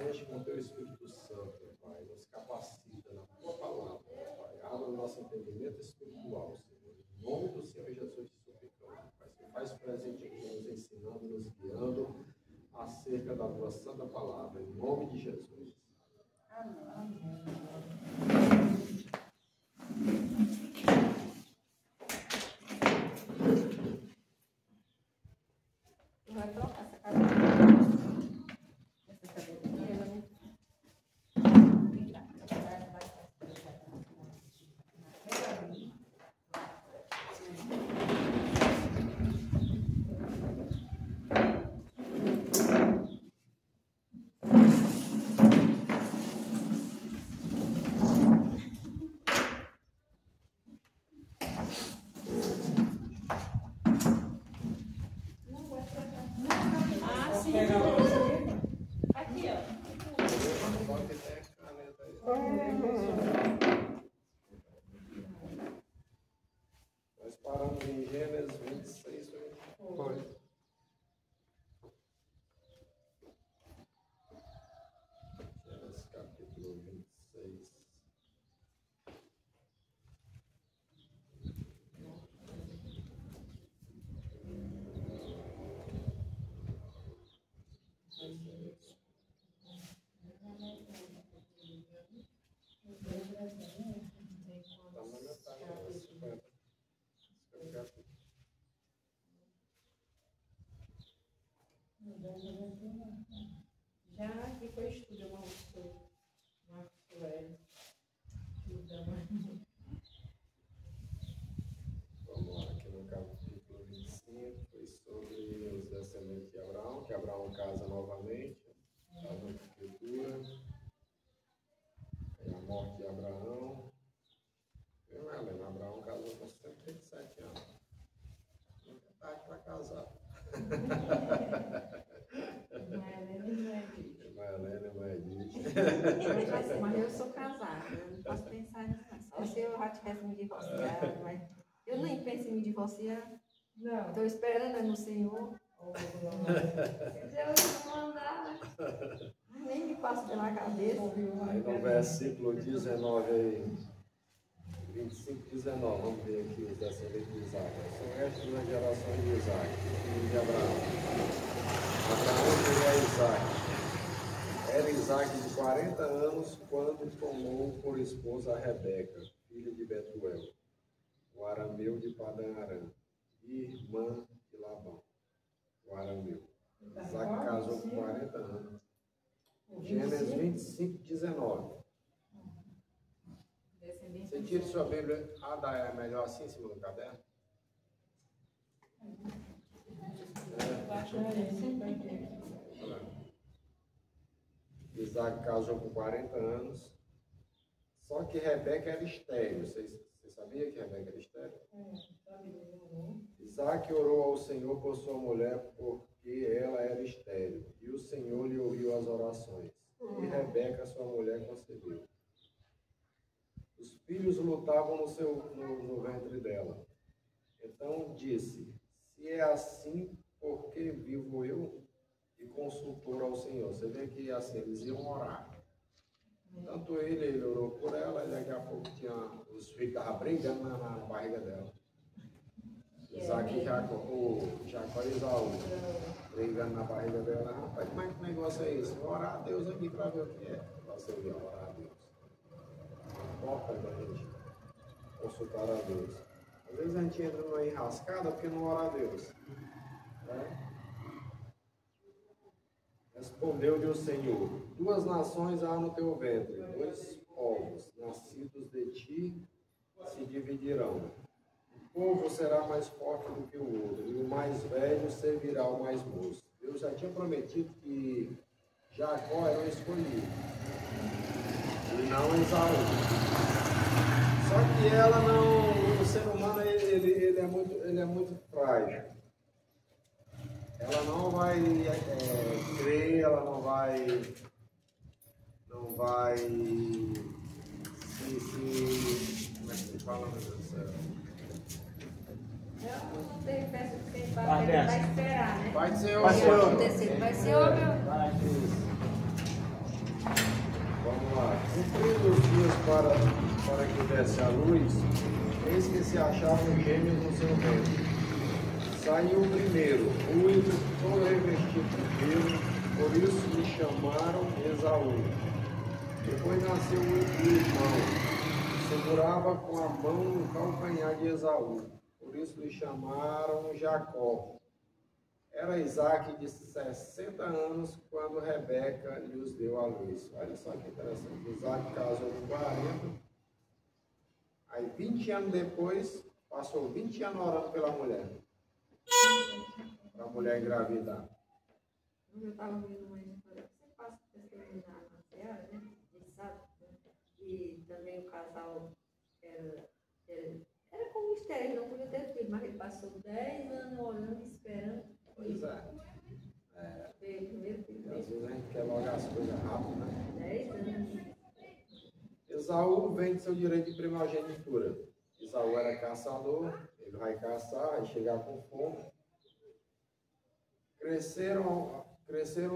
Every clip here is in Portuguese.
enche com o teu Espírito Santo, Pai. Nos capacita na tua palavra, Pai. Abra o nosso entendimento espiritual, Senhor. Em nome do Senhor Jesus, te suplicamos, Pai. Você faz presente aqui, nos ensinando, nos guiando acerca da tua santa palavra. Em nome de Jesus. Amém. Vai trocar essa cadeira. Essa cadeira, né? Nós paramos em Gênesis 26, 28. Gênesis capítulo 26. Já aqui foi estudo, uma Vamos lá, aqui no capítulo 25 foi sobre os descendentes de Abraão, que Abraão casa novamente, está na escritura. E a morte de Abraão. Viu, Helena? Abraão casou com 127 anos. Nunca é tarde para casar. Mas eu sou casada, eu não posso pensar nisso. Só se eu já tivesse me divorciado, mas eu nem penso em me divorciar. Não. Estou esperando no Senhor. Se Deus não mandar, nem me passo pela cabeça. Aí no versículo 19 aí, 25, 19, vamos ver aqui os descendentes de Isaac. São o resto das gerações de Isaac, filho de Abraão. Abraão veio a Isaac. Era Isaac de 40 anos quando tomou por esposa a Rebeca, filha de Betuel, o arameu de Padã Arã, irmã de Labão, o arameu. Isaac casou com 40 anos. Gênesis 25, 19. Você tira sua Bíblia, é melhor assim em cima do caderno? Isaac casou com 40 anos, só que Rebeca era estéril. Você sabia que Rebeca era estéril? Isaac orou ao Senhor por sua mulher, porque ela era estéril, e o Senhor lhe ouviu as orações. E Rebeca, sua mulher, concebeu. Os filhos lutavam no ventre dela. Então disse: se é assim, por que vivo eu? E consultou ao Senhor. Você vê que assim, eles iam orar. Tanto ele orou por ela, e daqui a pouco tinha os filhos estavam brigando na barriga dela. Isaac e Jacó e Esaú brigando na barriga dela. Rapaz, como é que negócio é esse? Vou orar a Deus aqui para ver o que é. Você viu orar a Deus. Não importa da gente consultar a Deus. Às vezes a gente entra numa enrascada porque não ora a Deus. Né? Respondeu-lhe o Senhor: 2 nações há no teu ventre, 2 povos nascidos de ti se dividirão. O povo será mais forte do que o outro, e o mais velho servirá ao mais moço. Deus já tinha prometido que Jacó era o escolhido, e não Esaú. Só que ela não, o ser humano ele é muito frágil. Ela não vai crer, ela não vai como é que se fala, meu Deus do céu? Eu não tenho peça de ser para ele, vai esperar, né? Vai ser Vai ser homem. Cumpridos os dias para que desse a luz, eis que se achavam gêmeos no seu ventre. Saiu o primeiro, ruivo, todo revestido de pelo, por isso lhe chamaram Esaú. Depois nasceu o irmão, segurava com a mão no calcanhar de Esaú, por isso lhe chamaram Jacó. Era Isaac de 60 anos quando Rebeca lhes deu a luz. Olha só que interessante. Isaac casou com 40. Aí 20 anos depois, passou 20 anos orando pela mulher. Para a mulher engravidar. Eu estava ouvindo uma história. Você passa testemunho na Seara, né? De sábado, né? E também o casal era como estéril, não podia ter filho, mas ele passou 10 anos orando e esperando. Pois é. Veio o primeiro filho. Às vezes a gente quer logo as coisas rápido, né? 10 anos. Esaú vende seu direito de primogenitura. Esaú era caçador, ele vai caçar, vai chegar com fome. Cresceram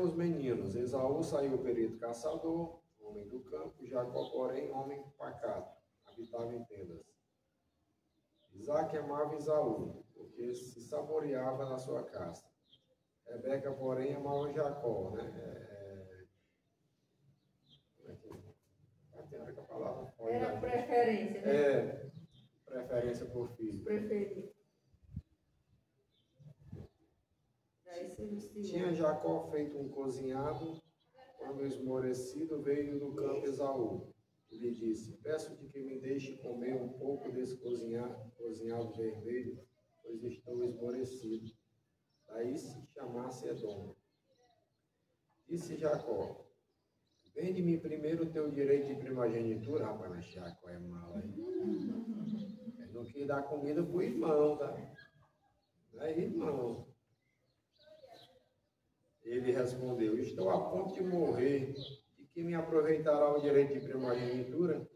os meninos. Esaú saiu perito caçador, homem do campo. Jacó, porém, homem pacato, habitava em tendas. Isaac amava Esaú, porque se saboreava na sua caça. Rebeca, porém, amava Jacó, né? Tem hora que a palavra pode Era dar. preferência, né? Preferência por filho. Preferido. Daí se Tinha Jacó feito um cozinhado, quando esmorecido veio do campo Esaú. E lhe disse: peço-te que me deixe comer um pouco desse cozinhado vermelho, pois estou esmorecido. Daí se chamasse Edom. Disse Jacó: vende-me primeiro o teu direito de primogenitura. Rapaz, mas Jacó é mau, hein? Ele não quis dar comida para o irmão, tá? Não é irmão. Ele respondeu: estou a ponto de morrer, de que me aproveitará o direito de primogenitura?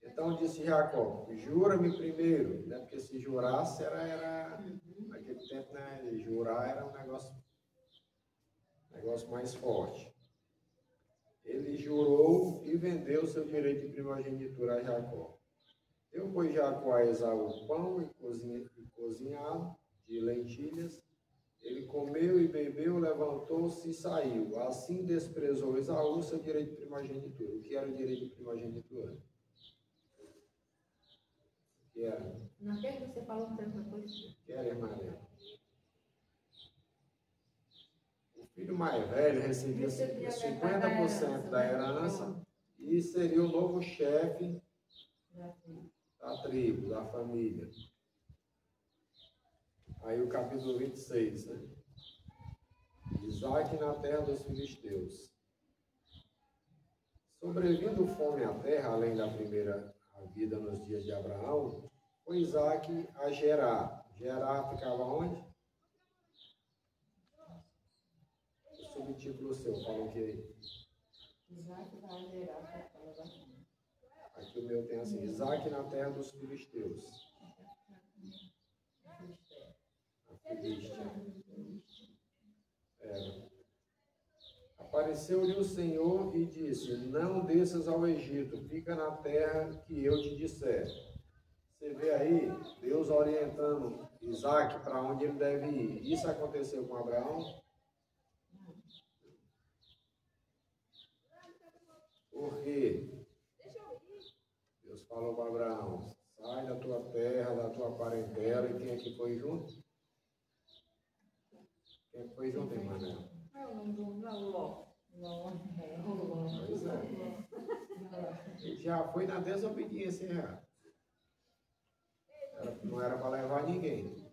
Então disse Jacó: jura-me primeiro, né? Porque se jurasse era naquele tempo, né? Jurar era um negócio mais forte. Ele jurou e vendeu seu direito de primogenitura a Jacó. Deu, pois, Jacó a Esaú pão e cozinhado de lentilhas. Ele comeu e bebeu, levantou-se e saiu. Assim desprezou Esaú seu direito de primogenitura. O que era o direito de primogenitura? O que era? naquele que você falou que teve uma coisa. O que era, irmã Helena? O filho mais velho recebia 50% da herança e seria o novo chefe da tribo, da família. Aí o capítulo 26, né? Isaac na terra dos filisteus. Sobrevindo fome à terra, além da primeira vida nos dias de Abraão, foi Isaac a Gerar. Gerar ficava onde? O subtítulo seu, fala o que aí? Isaac vai gerar. Aqui o meu tem assim: Isaac na terra dos filisteus. Apareceu-lhe o Senhor e disse: não desças ao Egito, fica na terra que eu te disser. Você vê aí Deus orientando Isaac para onde ele deve ir. Isso aconteceu com Abraão? Por quê? Deus falou para Abraão: sai da tua terra, da tua parentela. E quem é que foi junto? Quem foi junto, irmã? Qual é o nome do Ló? Pois é. Ele já foi na desobediência errada. Não era para levar ninguém.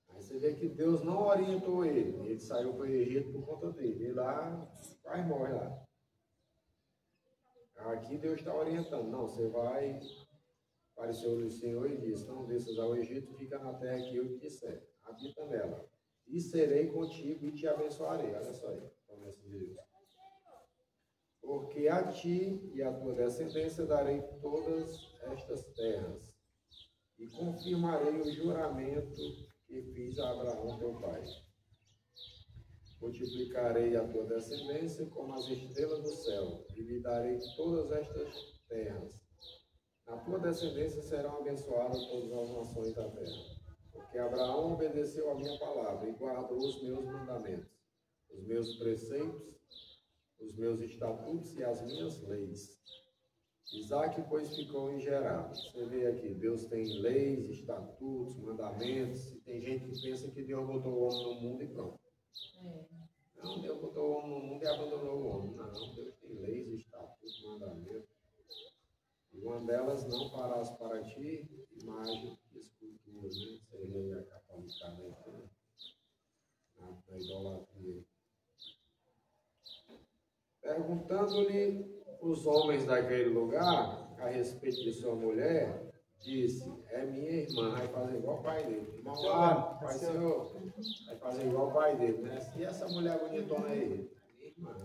Aí você vê que Deus não orientou ele. Ele saiu para o Egito por conta dele. Ele lá quase morre lá. Aqui Deus está orientando. Não, você vai. Apareceu-lhe o Senhor e disse: não desças ao Egito, fica na terra que eu te disser. Habita nela. E serei contigo e te abençoarei. Olha só aí, promessa de Deus. Porque a ti e à tua descendência darei todas estas terras. E confirmarei o juramento que fiz a Abraão teu pai. multiplicarei a tua descendência como as estrelas do céu, e lhe darei todas estas terras. Na tua descendência serão abençoadas todas as nações da terra. Porque Abraão obedeceu a minha palavra e guardou os meus mandamentos, os meus preceitos, os meus estatutos e as minhas leis. Isaac, pois, ficou engerado. Você vê aqui, Deus tem leis, estatutos, mandamentos, e tem gente que pensa que Deus botou o homem no mundo e pronto. Não, Deus botou o homem no mundo e abandonou o homem. Não, Deus tem leis, estatutos, mandamentos. E uma delas, não farás para ti imagem e escultura, né? Seria a católica na idolatria. Perguntando-lhe os homens daquele lugar a respeito de sua mulher, disse: é minha irmã. Vai fazer igual o pai dele. Irmão lá, pai senhor, vai fazer igual o pai dele, né? E essa mulher bonitona aí? É minha irmã.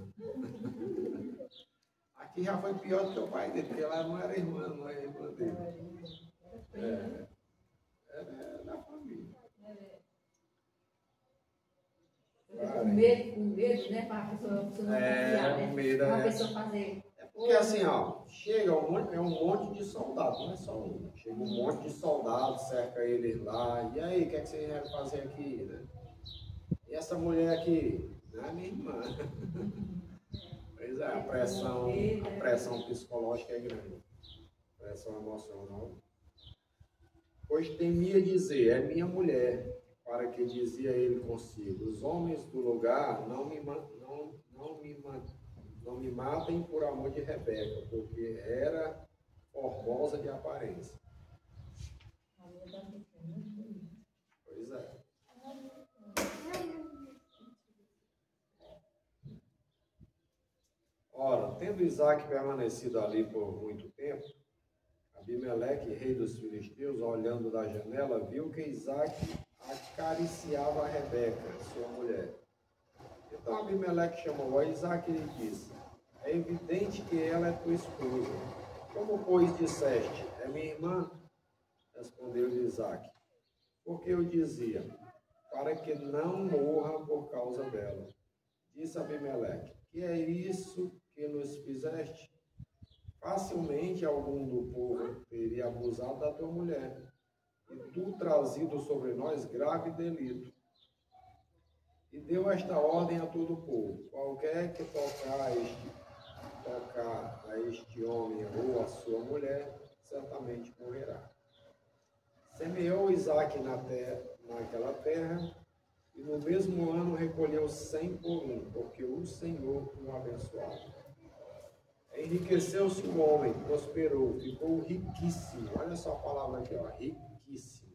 Aqui já foi pior do que o pai dele, porque ela não era irmã, não era irmã dele. É da família. Com medo, né? Para a pessoa não confiar, né? Medo, para a pessoa fazer. Porque assim, ó, chega um monte de soldados, não é só um. Chega um monte de soldados, cerca eles lá. E aí, o que é que vocês vão fazer aqui, né? E essa mulher aqui? Não é minha irmã. Pois é, a pressão psicológica é grande. A pressão emocional. Pois temia dizer, é minha mulher, para que dizia ele consigo, os homens do lugar não me matem por amor de Rebeca, porque era formosa de aparência. Pois é. Ora, tendo Isaac permanecido ali por muito tempo, Abimeleque, rei dos filisteus, olhando da janela, viu que Isaac acariciava a Rebeca, sua mulher. Então Abimeleque chamou a Isaac e lhe disse: é evidente que ela é tua esposa. Como, pois, disseste, é minha irmã? Respondeu-lhe Isaac. Porque eu dizia, para que não morra por causa dela. Disse Abimeleque: que é isso que nos fizeste? Facilmente algum do povo teria abusado da tua mulher, e tu trazido sobre nós grave delito. E deu esta ordem a todo o povo: qualquer que tocar a este homem ou a sua mulher, certamente morrerá. Semeou Isaac naquela terra, e no mesmo ano recolheu 100 por um, porque o Senhor o abençoava. Enriqueceu-se o homem, prosperou, ficou riquíssimo. Olha só a palavra aqui, ó, riquíssimo.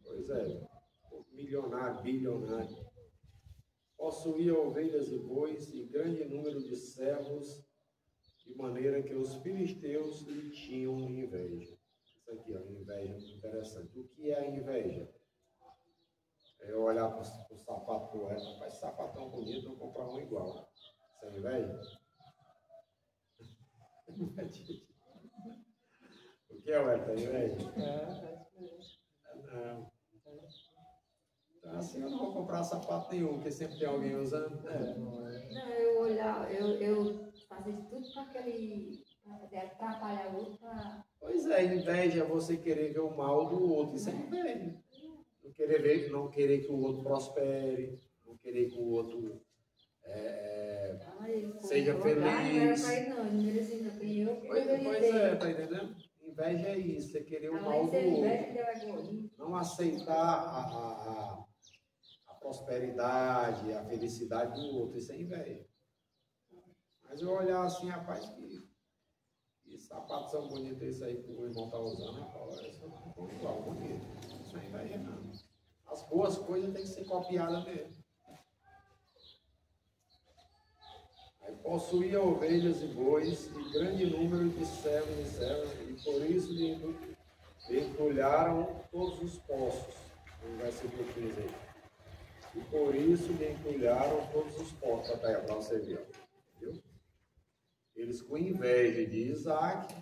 Pois é, milionário, bilionário. Possuía ovelhas e bois e grande número de servos, de maneira que os filisteus lhe tinham inveja. Isso aqui, ó, inveja muito interessante. O que é a inveja? É eu olhar para o sapato do resto, rapaz, sapatão bonito, eu vou comprar um igual. Isso é inveja? O que é o inveja? Não. Então, assim, eu não vou comprar sapato nenhum, porque sempre tem alguém usando. Não, eu olhar, eu fazer de tudo para aquele, atrapalhar o outro. Pois é, inveja é você querer ver o mal do outro, isso é inveja. Não querer que o outro prospere, não querer que o outro seja feliz. Pois é, tá entendendo? Inveja é isso, é querer o mal do outro. Não aceitar a prosperidade, a felicidade do outro, isso é inveja. Mas eu olhar assim, rapaz, que sapato são bonitos esse aí que o irmão está usando, rapaz, isso é igual, bonito. Isso não é inveja não. As boas coisas têm que ser copiadas mesmo. Aí possuía ovelhas e bois e grande número de servos e servas, e por isso lhe entulharam todos os poços. No versículo 15 aí. E por isso lhe entulharam todos os poços. Para você ver, viu? Eles com inveja de Isaac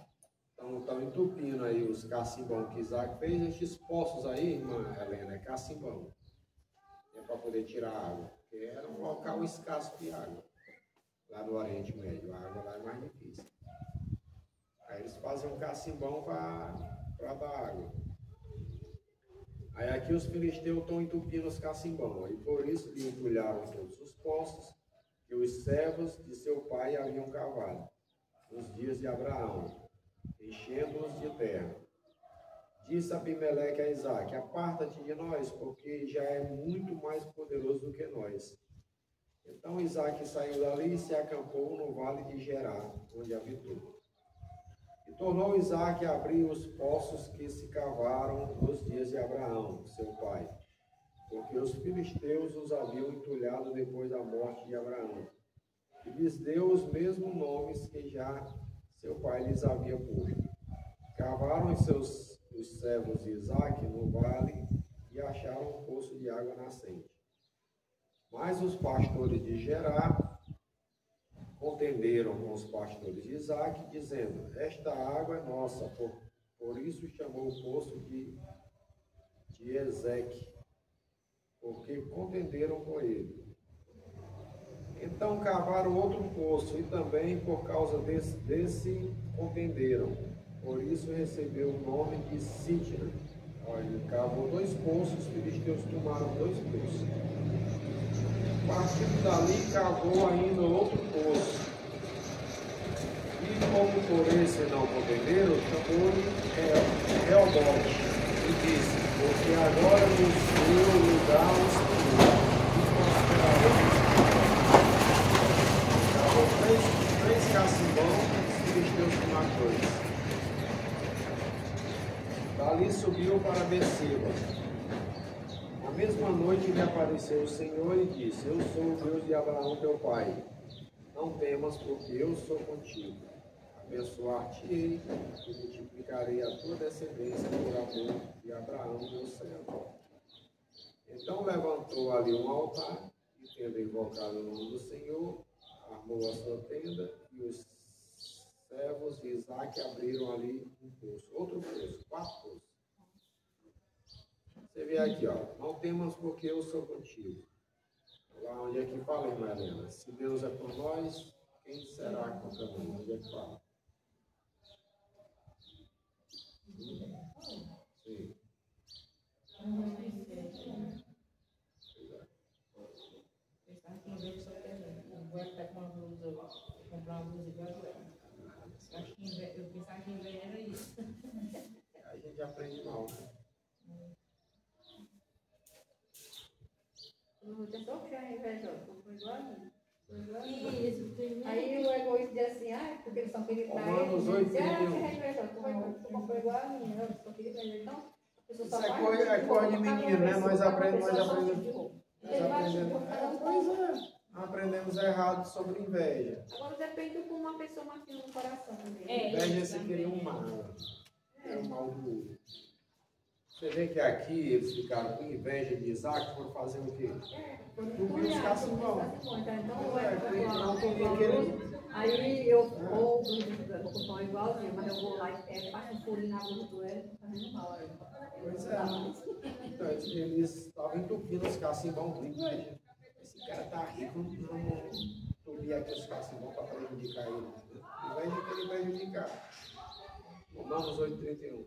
estão entupindo aí os cacimbão que Isaac fez. Estes poços aí, irmã Helena, é cacimbão. para poder tirar água, porque era um local escasso de água, lá no Oriente Médio, a água lá é mais difícil. Aí eles faziam um cacimbão para dar água. Aí aqui os filisteus estão entupindo os cacimbão, e por isso lhe entulharam todos os poços que os servos de seu pai haviam cavado, nos dias de Abraão, enchendo-os de terra. Disse Abimeleque a Isaque: aparta-te de nós, porque já é muito mais poderoso do que nós. Então Isaque saiu dali e se acampou no vale de Gerar, onde habitou. E tornou Isaque a abrir os poços que se cavaram nos dias de Abraão, seu pai, porque os filisteus os haviam entulhado depois da morte de Abraão. E lhes deu os mesmos nomes que já seu pai lhes havia posto. Cavaram os servos de Isaque no vale e acharam um poço de água nascente. Mas os pastores de Gerar contenderam com os pastores de Isaque, dizendo: esta água é nossa, por isso chamou o poço de Ezeque, porque contenderam com ele. Então cavaram outro poço, e também por causa desse contenderam. Por isso recebeu o nome de Sitna. Ele cavou 2 poços, os filisteus tomaram 2 poços. Partindo dali, cavou ainda outro poço. E como por esse não contenderam, chamou-lhe Reobote, e disse: porque agora nos deu lugar o Senhor, e prosperaremos. Cavou 3 cacimbãos, e os filisteus tomaram 2. Dali subiu para Beceba. Na mesma noite lhe apareceu o Senhor e disse: eu sou o Deus de Abraão teu pai. Não temas, porque eu sou contigo. Abençoar-te-ei e multiplicarei a tua descendência por amor de Abraão meu servo. Então levantou ali um altar e, tendo invocado o nome do Senhor, armou a sua tenda, e os servos de Isaque abriram ali um poço, outro poço, 4 poços. Você vê aqui, ó, não temas porque eu sou contigo. Lá onde é que fala, irmã Helena? Se Deus é por nós, quem será contra nós? Onde é que fala? Sim. Pensar que em vez de só ter o Gueto está com uma blusa, comprar uma blusa igual a Gueto. Acho que eu pensava que em vez era isso. A gente aprende mal, né? O pessoal que é invejoso, foi igual a mim. Isso, tem Aí o egoísta diz assim: porque eles só queriam dar Romanos ele. 8, Diz: você 31. é invejoso, tu comprou igual a mim, eu só queria vender. Então, a pessoa Isso só é faz coisa de roupa, menino, né? Nós aprendemos. Ele vai chupar Pois é. Aprendemos errado sobre inveja. Agora depende de como uma pessoa maquina no coração dele. Inveja se queria um mal. É o mal do outro. Você vê que aqui eles ficaram com inveja de Isaac, foram fazer o quê? Tudo os cacimbão. Não queria que ele. Aí eu vou com pão igualzinho, mas eu vou lá e faço um furinho na blusa do Hélio, fazendo mal. Pois é. Então, eles estavam entupindo os cacimbão com inveja. Esse cara tá rico, vamos entupir aqui os cacimbão para prejudicar ele. Inveja que ele prejudicar. Romanos 8:31.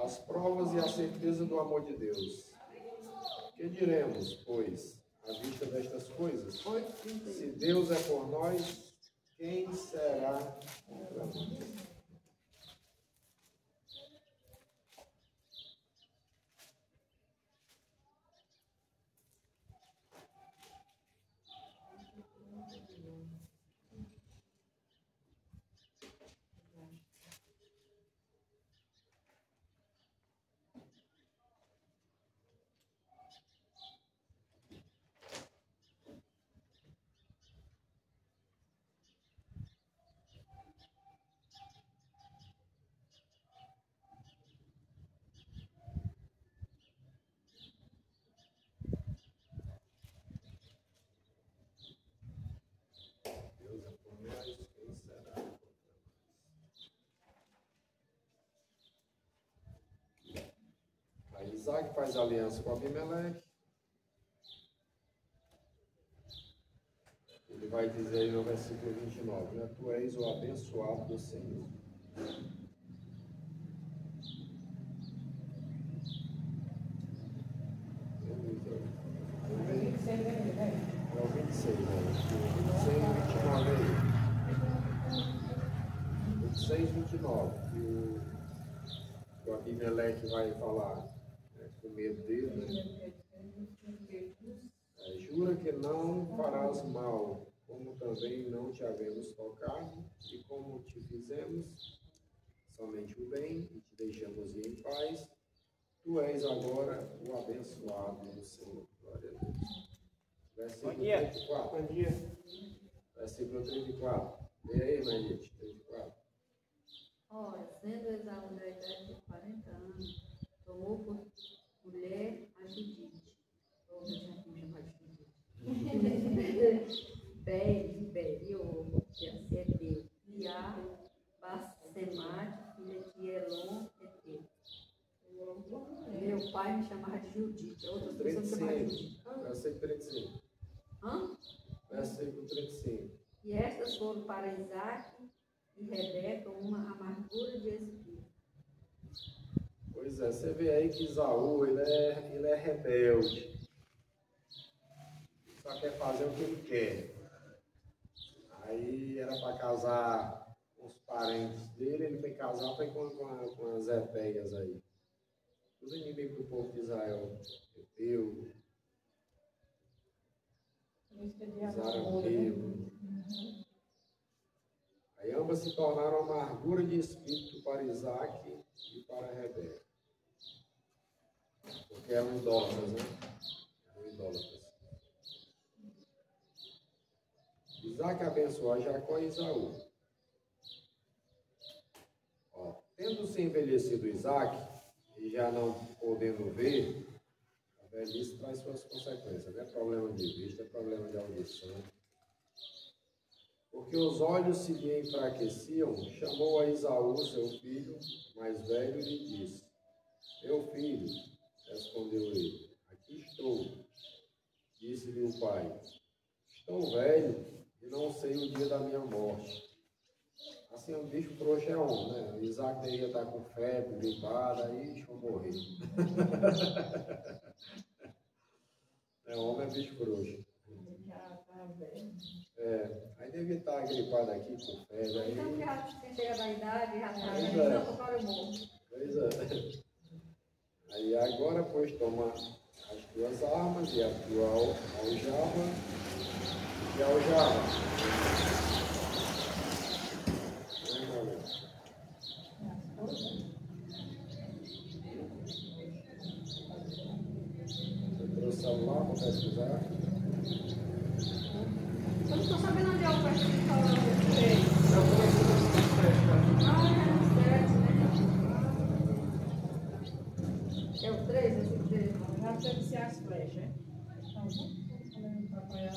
As provas e a certeza do amor de Deus. Que diremos, pois, à vista destas coisas? Se Deus é por nós, quem será contra nós? Isaac faz aliança com Abimeleque. Ele vai dizer aí no versículo 29, né? Tu és o abençoado do Senhor. É o 26, né? É o 26, né? 26 e 29 aí. 26 e 29. Que o Abimeleque vai falar, né, com medo dele, né? Jura que não farás mal, como também não te havemos tocado, e como te fizemos somente o bem, e te deixamos ir em paz, tu és agora o abençoado do Senhor. Glória a Deus. Versículo 34. Bom dia. Versículo 34. Vê aí, Maria, 34. Ora, sendo Esaú da idade de 40 anos, tomou por mulher a Judite. Eu tinha que me chamar de Judite. Beriô, que assim é Deus. E a Basemate, filha de Elon, é Deus. Meu pai me chamava de Judite. Outras pessoas me chamavam de Judite. Versículo 35. Hã? Versículo 35. E estas foram para Isaac e Rebeca uma amargura de espírito. Pois é, você vê aí que Esaú, ele é rebelde. Só quer fazer o que ele quer. Aí era para casar com os parentes dele, ele foi casar foi com as epeias aí. Os inimigos do povo de Israel. Eteu, Zarapeu. Aí ambas se tornaram amargura de espírito para Isaac e para Rebeca. Porque eram idólatras, né? Eram idólatras. Isaac abençoou a Jacó e Esaú. Tendo-se envelhecido Isaac, e já não podendo ver, a velhice traz suas consequências. Não é problema de vista, é problema de audição. Porque os olhos se lhe enfraqueciam, chamou a Esaú, seu filho mais velho, e lhe disse: Meu filho, respondeu ele, aqui estou. Disse-lhe o pai: Estou velho e não sei o dia da minha morte. Assim, um bicho frouxo é homem, né? O Isaac devia estar com febre, gripada, aí deixa eu morrer. Homem é bicho frouxo. Aí devia estar gripado aqui com febre. Aí... Então, já chega da idade, já está Pois aí, não, agora eu morro. Pois é. Aí agora, pois, toma as tuas armas e a tua aljava e a aljava. Você trouxe o celular para pesquisar? Eu não estou sabendo onde é o partido que fala desse. É o 3, esse 3. Já deve ser as flechas. Então, vamos apoiar.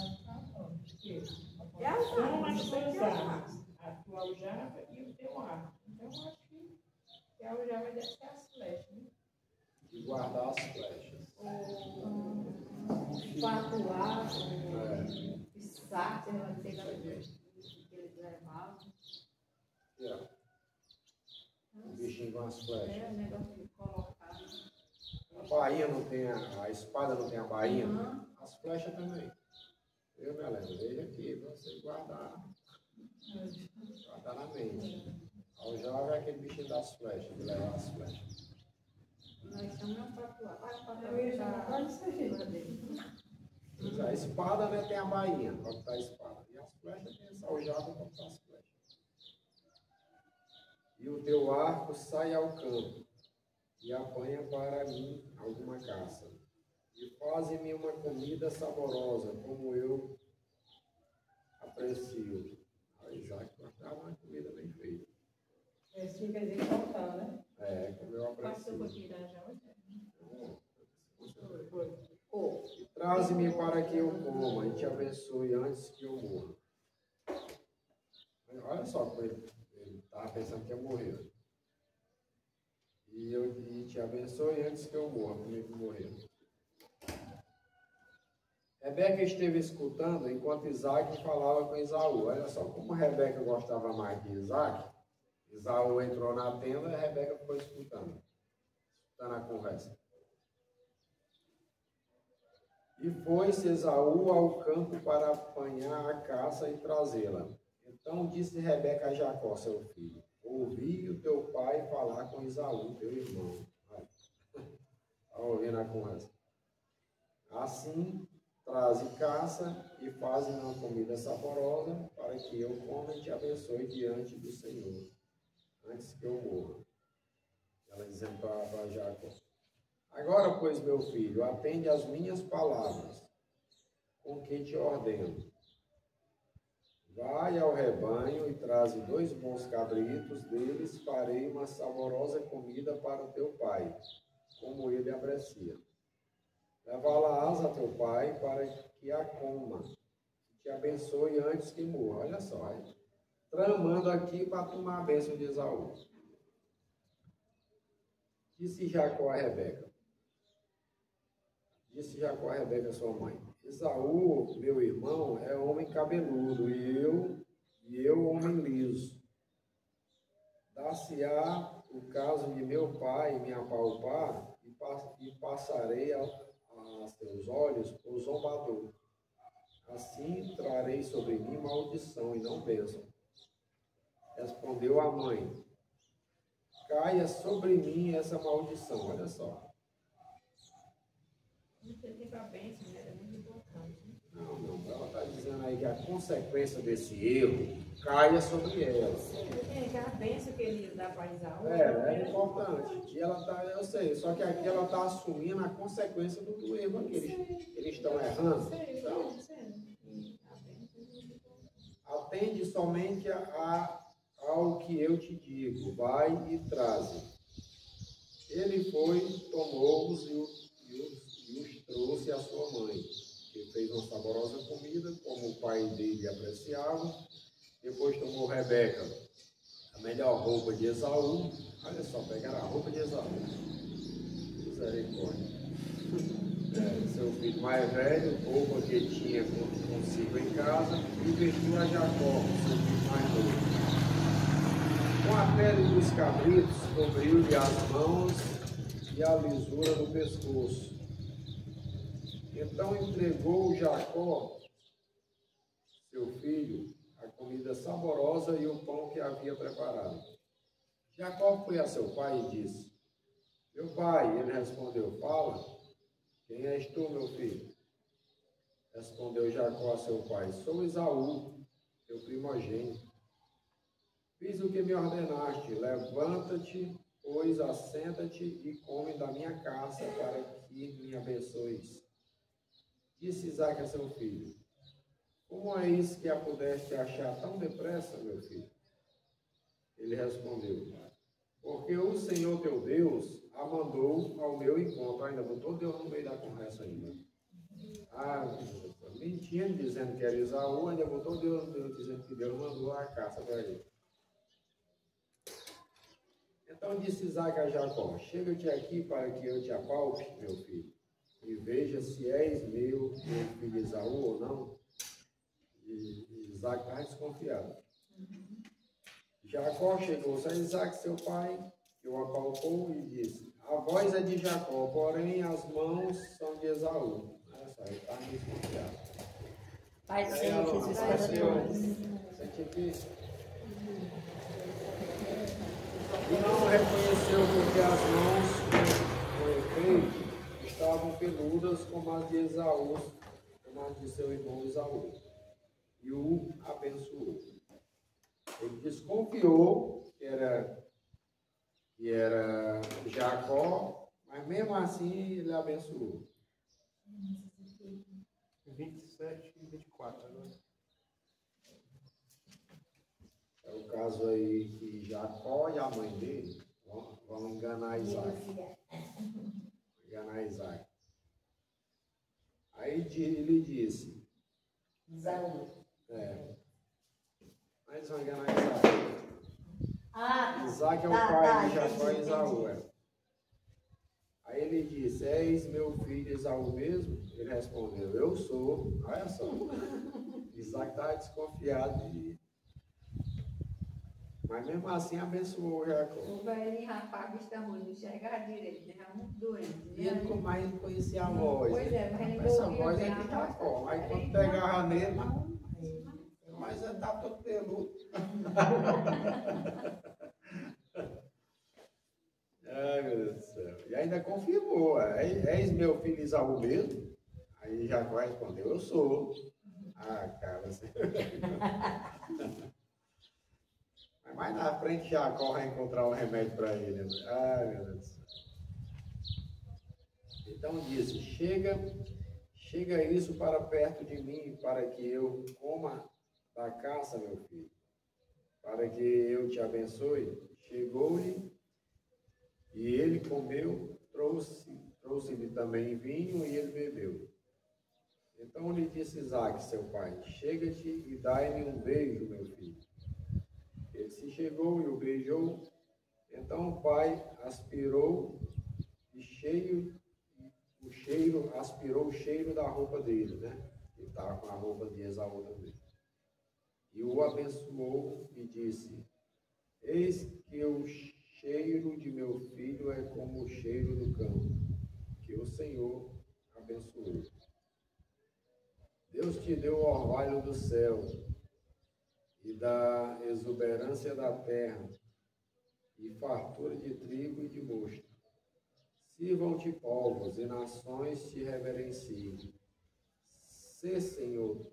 É a São as aljava. duas armas. A tua aljava e o teu arco. Então, acho que a aljava deve ser as flechas, né? E guardar as flechas. Patuar, o saco, não sei da que eles levavam. O bichinho com as flechas. É o negócio de colocar. A bainha não tem, a espada não tem a bainha? As flechas também. Eu, Melena, veja aqui, para você guardar na mente. A aljava é aquele bichinho das flechas, de levar as flechas. Nós chamamos patuar. A espada, né, tem a bainha para botar a espada. E as flechas tem essa aljava para botar as flechas. E o teu arco sai ao campo e apanha para mim alguma caça. E faze-me uma comida saborosa, como eu aprecio. A Isaac gostava uma comida bem feita. Esse quer dizer faltar, né? Como eu Passou para aprecio. tirar já. E traze-me para que eu coma e te abençoe antes que eu morra. Olha só como ele estava pensando que ia morrer. E e te abençoe antes que eu morra, comigo morrer. Rebeca esteve escutando enquanto Isaac falava com Esaú. Olha só como Rebeca gostava mais de Isaac. Esaú entrou na tenda e Rebeca ficou escutando a conversa. E foi-se Esaú ao campo para apanhar a caça e trazê-la. Então disse Rebeca a Jacó, seu filho: ouvi o teu pai falar com Esaú, teu irmão. Está ouvindo a conversa? Assim, traze caça e faze uma comida saborosa para que eu coma e te abençoe diante do Senhor, antes que eu morra. Ela dizendo para Jacó: agora, pois, meu filho, atende às minhas palavras, com que te ordeno. Vai ao rebanho e traze 2 bons cabritos, deles farei uma saborosa comida para o teu pai, como ele aprecia. Leva-la-ás a teu pai para que a coma, e te abençoe antes que morra. Olha só, hein? Tramando aqui para tomar a bênção de Esaú. Disse Jacó a Rebeca, sua mãe: Esaú, meu irmão, é homem cabeludo, e eu homem liso. Dar-se-á o caso de meu pai me apalpar, e passarei a seus olhos por zombador. Assim trarei sobre mim maldição e não bênção. Respondeu a mãe: caia sobre mim essa maldição. Olha só. Não, ela está dizendo aí que a consequência desse erro caia sobre ela. É a bênção que ele dá para Esaú. É importante. E ela está, eu sei, só que aqui ela está assumindo a consequência do erro aqui. Eles estão errando. Então, atende somente ao que eu te digo, vai e traze. Ele foi, tomou-os e os trouxe à sua mãe, que fez uma saborosa comida, como o pai dele apreciava. Depois tomou Rebeca a melhor roupa de Esaú. Olha só, pegaram a roupa de Esaú. Misericórdia. Seu filho mais velho, roupa que tinha consigo em casa, e vestiu a Jacó, seu filho mais novo. Com a pele dos cabritos, cobriu-lhe as mãos e a lisura do pescoço. Então entregou Jacó, seu filho, a comida saborosa e o pão que havia preparado. Jacó foi a seu pai e disse: meu pai. Ele respondeu: fala, quem és tu, meu filho? Respondeu Jacó a seu pai: sou Esaú, teu primogênito. Fiz o que me ordenaste, levanta-te, pois assenta-te e come da minha caça para que me abençoes. Disse Isaque a seu filho: como é isso que a pudeste achar tão depressa, meu filho? Ele respondeu: porque o Senhor teu Deus a mandou ao meu encontro. Ainda botou Deus no meio da conversa ainda. Mentindo, dizendo que era Esaú, ainda botou Deus no meio, dizendo que Deus mandou a caça para ele. Então disse Isaque a Jacó: chega-te aqui para que eu te apalpe, meu filho, e veja se és meu filho Esaú ou não. E Isaque estava desconfiado. Jacó chegou-se a Isaque, seu pai, que o apalpou e disse: a voz é de Jacó, porém as mãos são de Esaú. Olha só, ele estava desconfiado. Pai do Senhor Jesus, para sente aqui. E não reconheceu porque as mãos, com efeito, estavam peludas como as de Esaú, como as de seu irmão Esaú. E o abençoou. Ele desconfiou que era Jacó, mas mesmo assim ele abençoou. 27 e 24 agora. É o caso aí que Jacó e a mãe dele vão enganar Isaque. Aí ele disse: Esaú. Mas eles vão enganar Isaque. Isaque é o pai de Jacó e Esaú. Aí ele disse, és meu filho Esaú mesmo? Ele respondeu, eu sou. Olha só. Isaac estava desconfiado mas mesmo assim abençoou Jacó. O velhinho rapaz, bicho da mãe, não enxergava direito, né? Era muito doente. E ele, mas ele conhecia a voz. Pois é, mas ele essa ouvia voz bem é a de voz. Jacó. Aí quando pegava nele, mas ele está todo peludo. Ai, meu Deus do céu. E ainda confirmou. És meu filho Esaú mesmo? Aí Jacó respondeu, eu sou. Ah, cara, você... Mas mais na frente Jacó vai encontrar um remédio para ele. Ai, meu Deus do céu. Então disse, chega isso para perto de mim, para que eu coma da caça, meu filho, para que eu te abençoe. Chegou-lhe, e ele comeu, trouxe-lhe também vinho, e ele bebeu. Então lhe disse Isaque, seu pai, chega-te e dai-me um beijo, meu filho. Ele se chegou e o beijou. Então o pai aspirou aspirou o cheiro da roupa dele, né? Ele estava com a roupa de Esaú também. E o abençoou e disse, eis que o cheiro de meu filho é como o cheiro do campo, que o Senhor abençoou. Deus te deu o orvalho do céu e da exuberância da terra, e fartura de trigo e de mosto. Sirvam-te povos e nações te reverenciem. Sê Senhor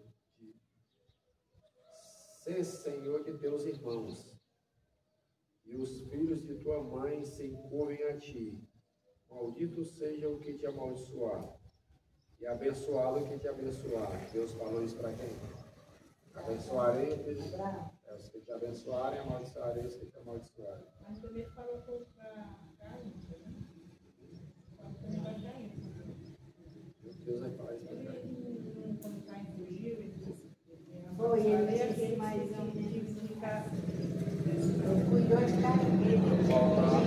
de teus irmãos, e os filhos de tua mãe se encurvem a ti. Maldito seja o que te amaldiçoar, e abençoado o que te abençoar. Deus falou isso para quem? Abençoarei os que te abençoarem, amaldiçoarei os que te amaldiçoarem. Mas também falou para Caim, né? Deus vai falar isso para Caim. Quando Caim fugiu, ele disse. Foi, ele disse, mas eu cuidou de Caim. Voltar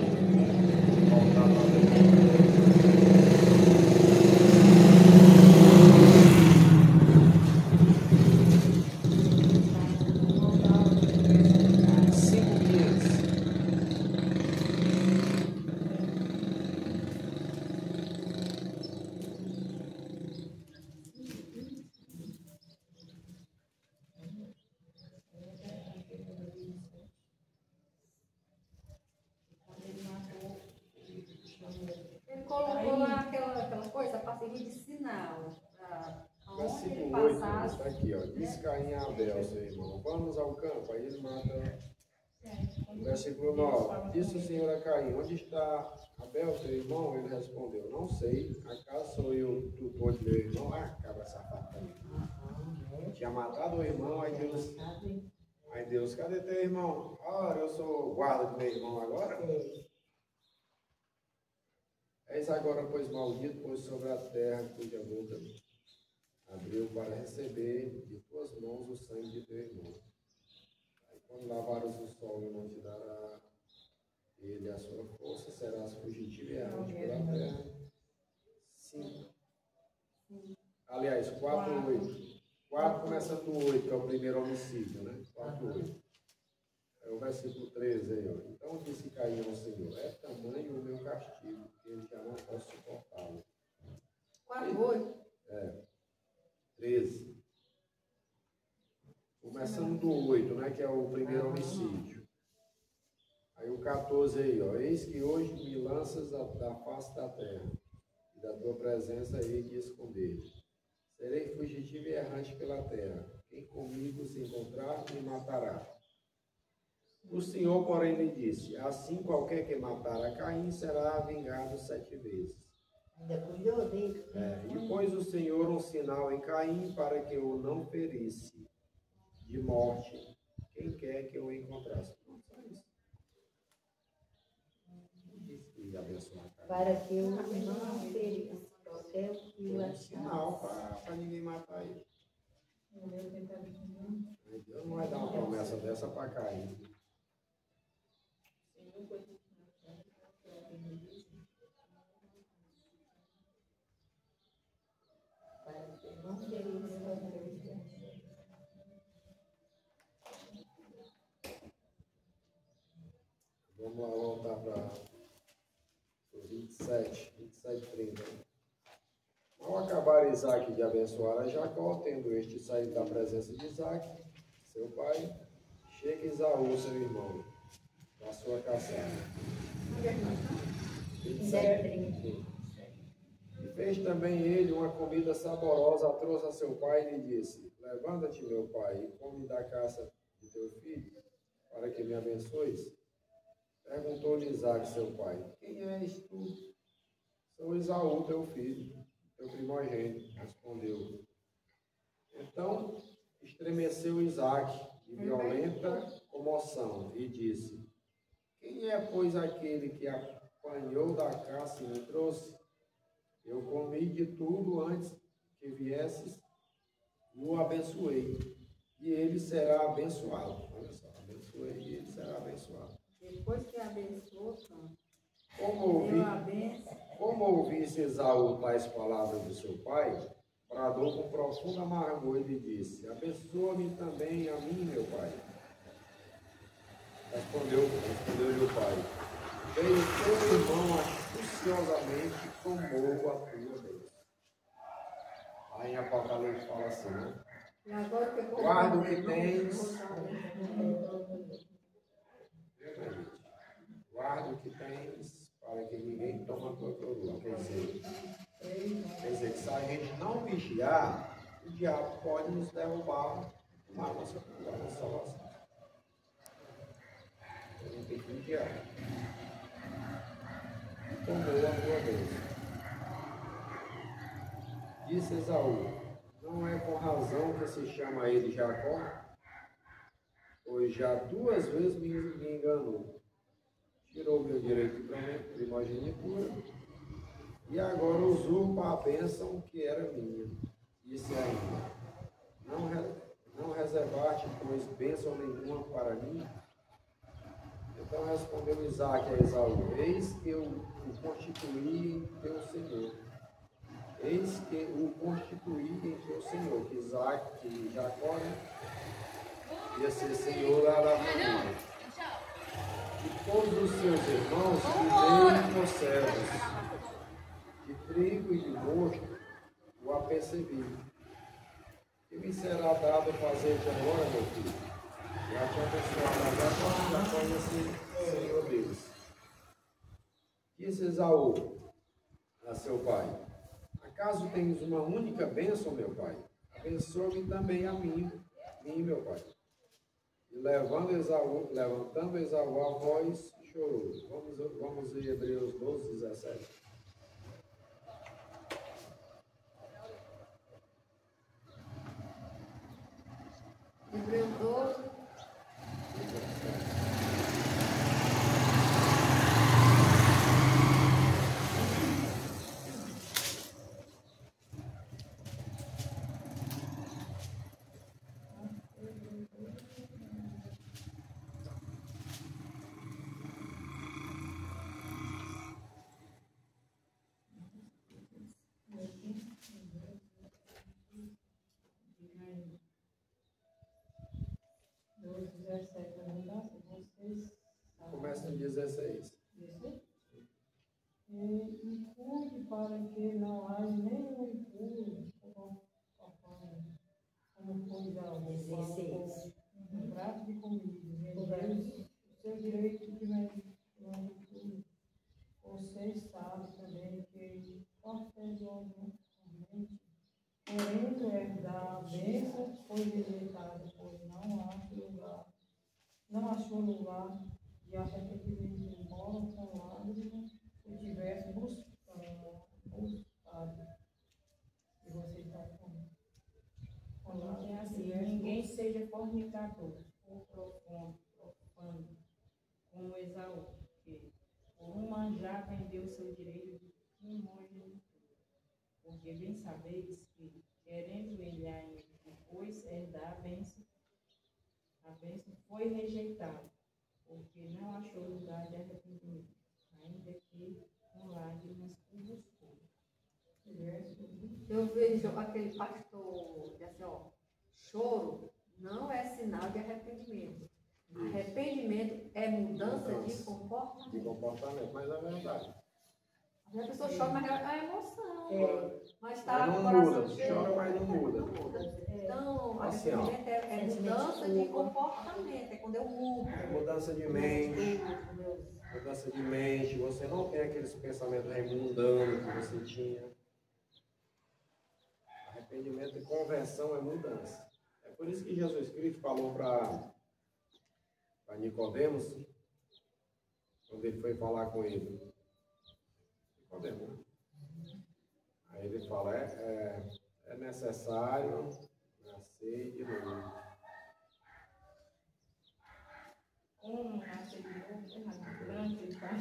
Ele colocou lá aquela coisa para servir de sinal. Aonde ele versículo 8, passasse. está aqui, ó. Diz Caim a Abel, seu irmão, vamos ao campo. Aí ele mata. Versículo 9. Disse o Senhor a Caim, onde está Abel, seu irmão? Ele respondeu, não sei. Acaso sou eu tutor de meu irmão? Ah, cabra safado também. Tinha matado o irmão, aí Deus, cadê teu irmão? Ora, eu sou guarda do meu irmão agora? Eis agora, pois maldito, pois sobre a terra cuja boca abriu para receber de tuas mãos o sangue de teu irmão. Aí quando lavares o sol, eu não te dará ele a sua força, serás fugitivo e errante pela terra. 5. Aliás, 4, 8. 4 começa no 8, que é o primeiro homicídio, né? 4, 8. É o versículo 13 aí, ó. Então disse Caim ao Senhor, é tamanho o meu castigo, que ele já não posso suportá-lo. 4, 8. 13. Começando do 8, né? Que é o primeiro homicídio. Aí o 14 aí, ó. Eis que hoje me lanças da face da terra, e da tua presença hei de esconder. Serei fugitivo e errante pela terra. Quem comigo se encontrar, me matará. O Senhor, porém, lhe disse, assim qualquer que matar a Caim será vingado 7 vezes. Ainda cuidou dele. E pôs o Senhor um sinal em Caim para que o não ferisse de morte quem quer que o encontrasse. Não, só isso. E abençoar Caim. Para que eu não ferisse qualquer que o Um achasse. sinal para ninguém matar ele. Deus não vai dar uma promessa dessa para Caim. Vamos lá voltar para o 27, 30. Ao acabar Isaac de abençoar a Jacó, tendo este saído da presença de Isaac, seu pai, chega Esaú, seu irmão, da sua caçada. 27. E fez também ele uma comida saborosa, a trouxe a seu pai e lhe disse: levanta-te, meu pai, e come da caça de teu filho, para que me abençoes. Perguntou-lhe Isaac, seu pai: quem és tu? Sou Esaú, teu filho, teu primogênito, respondeu. Então estremeceu Isaac de violenta comoção e disse: quem é, pois, aquele que apanhou da caça e me trouxe? Eu comi de tudo antes que viesses e o abençoei, e ele será abençoado. Olha só, abençoei e ele será abençoado. Depois que abençoou, Como ouvisse Esaú tais palavras do seu pai, bradou com profunda amargor e lhe disse: abençoa-me também a mim, meu pai. Respondeu-lhe o pai: veio teu irmão astuciosamente e tomou a tua bênção. Aí em Apocalipse fala assim, né? Guarda o que tens. Guarda o que tens para que ninguém tome a tua coroa. Quer dizer que se a gente não vigiar, o diabo pode nos derrubar a nossa salvação. A gente tem que vigiar. Tomou a tua bênção. Disse Esaú: não é com razão que se chama ele Jacó, pois já 2 vezes me enganou. Tirou meu direito de primogenitura e agora usurpa a bênção que era minha. Disse ainda: não reservaste, pois, bênção nenhuma para mim? Então respondeu Isaac a Esaú: eis que eu o constituí em teu senhor. Eis que o constituí em teu senhor. Que Isaac, que Jacó, ia ser senhor lá da família. E todos os seus irmãos que veio por servos, de trigo e de mosto, o apercebi. Que me será dado fazer-te agora, meu filho? Já te abençoado, já conhece Senhor Deus. Disse Esaú a seu pai: acaso tens uma única bênção, meu pai? Abençoa-me também a mim, meu pai. E levantando Esaú a voz, chorou. Vamos em Hebreus 12, 17. Hebreus 12. Começa em 16. E cuide para que não haja nenhum impuro como foi um prato de comida. Vendeu o seu direito de tudo. Você sabe também que cortejosamente, querendo herdar a bênção, foi rejeitado, pois não achou lugar de arrependimento, embora com lágrimas o tivesse buscado. E você está com lágrimas. É assim, ninguém seja fornicador ou profano, como Esaú, que por um manjar vendeu seu direito de primogenitura. Porque bem sabeis que, querendo ele ainda depois herdar a bênção foi rejeitado, porque não achou lugar de arrependimento, ainda que com lágrimas o buscou. Eu vejo aquele pastor diz assim, ó, choro não é sinal de arrependimento. Arrependimento é mudança de De comportamento. comportamento, mas é verdade. A pessoa chora, mas é emoção. É. Mas está Mas no não coração muda, cheio. chora, mas não muda. Então, Assim, ó. arrependimento é mudança de comportamento. É quando eu mudo. É mudança de mente. Mudança de mente. Você não tem aqueles pensamentos mundanos que você tinha. Arrependimento e conversão é mudança. É por isso que Jesus Cristo falou para Nicodemos, quando ele foi falar com ele. Nicodemos, né? Aí ele fala, é necessário nascer de novo. Como nascer de novo, é grande, ele fala.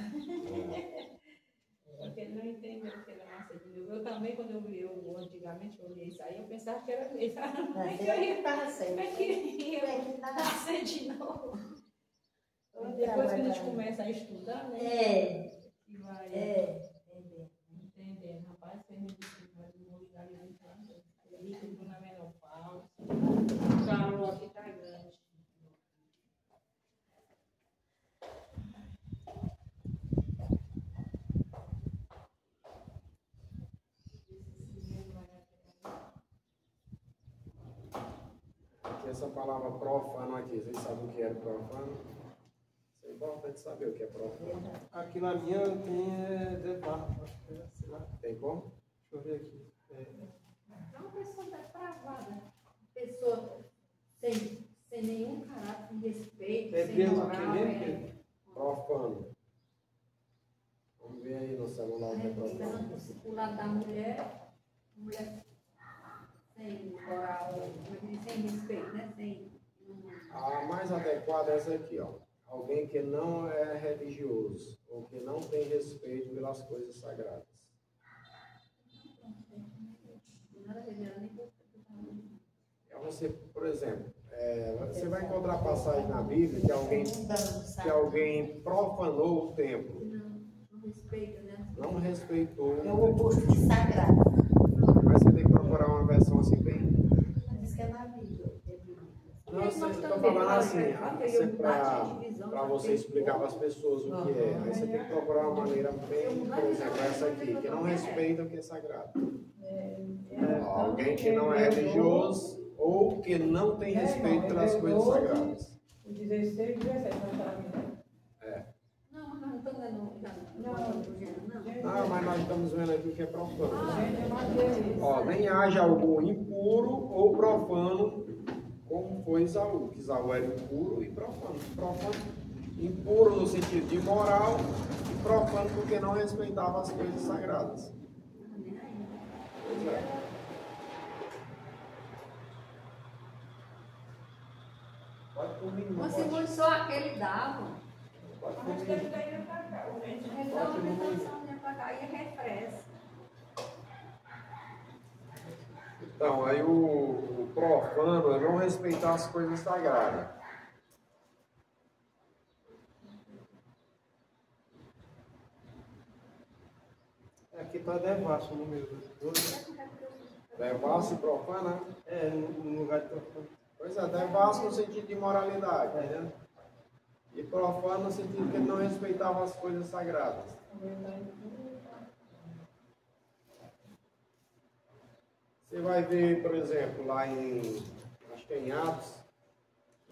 Porque ele não entendeu que era nascer de novo. Eu também, quando eu antigamente olhei isso aí, eu pensava que era mesmo. Estava certo. Eu queria nascer de novo. Depois que a gente começa a estudar, né? E vai entendendo. Rapaz, você me disse que vai desenvolver ali dentro. Eu vi que eu estou na menopausa. O calor aqui está grande. Aqui essa palavra profano aqui, vocês sabem o que é profano? Isso é importante saber o que é profano. Aqui na minha tem debaixo, acho que é, sei lá. Tem como? Deixa eu ver aqui. É uma pessoa depravada. Pessoa sem nenhum caráter de respeito, É sem Deus moral. aqui mesmo, Pedro? Profano. Vamos ver aí no celular o que é profano. O lado da mulher sem moral, sem respeito, né? A mais adequada é essa aqui, ó. Alguém que não é religioso ou que não tem respeito pelas coisas sagradas. É você, por exemplo, você vai encontrar passagem na Bíblia que alguém profanou o templo. Não respeita, né? Não respeitou. É o oposto de sagrado. Mas você tem que procurar uma versão assim bem. Diz que é na Bíblia. Não, eu estou falando assim, para você explicar para as pessoas o que é. Aí você tem que procurar uma maneira bem, por exemplo, essa aqui, que não respeita o que é sagrado. Alguém que não é religioso ou que não tem respeito pelas coisas sagradas. O 16 e 17, não está vendo? Não, mas não estamos vendo. Não, mas nós estamos vendo aqui que é profano. Gente, é madeira. Ó, nem haja algum impuro ou profano, como foi Isaú, que Isaú era impuro e profano. Impuro no sentido de moral e profano porque não respeitava as coisas sagradas. Pois é. Pode comigo, não Mas pode? se só aquele dava, Pode Mas que comigo. ele daí ia pra cá, o gente. ele dá uma alimentação pra cá e refresca. Então, aí o profano é não respeitar as coisas sagradas. Aqui está devasso o número 12. Devasso e profana. É, no lugar de trofão. Pois é, devasso no sentido de moralidade, né? E profano no sentido que ele não respeitava as coisas sagradas. Você vai ver, por exemplo, lá acho que é em Atos,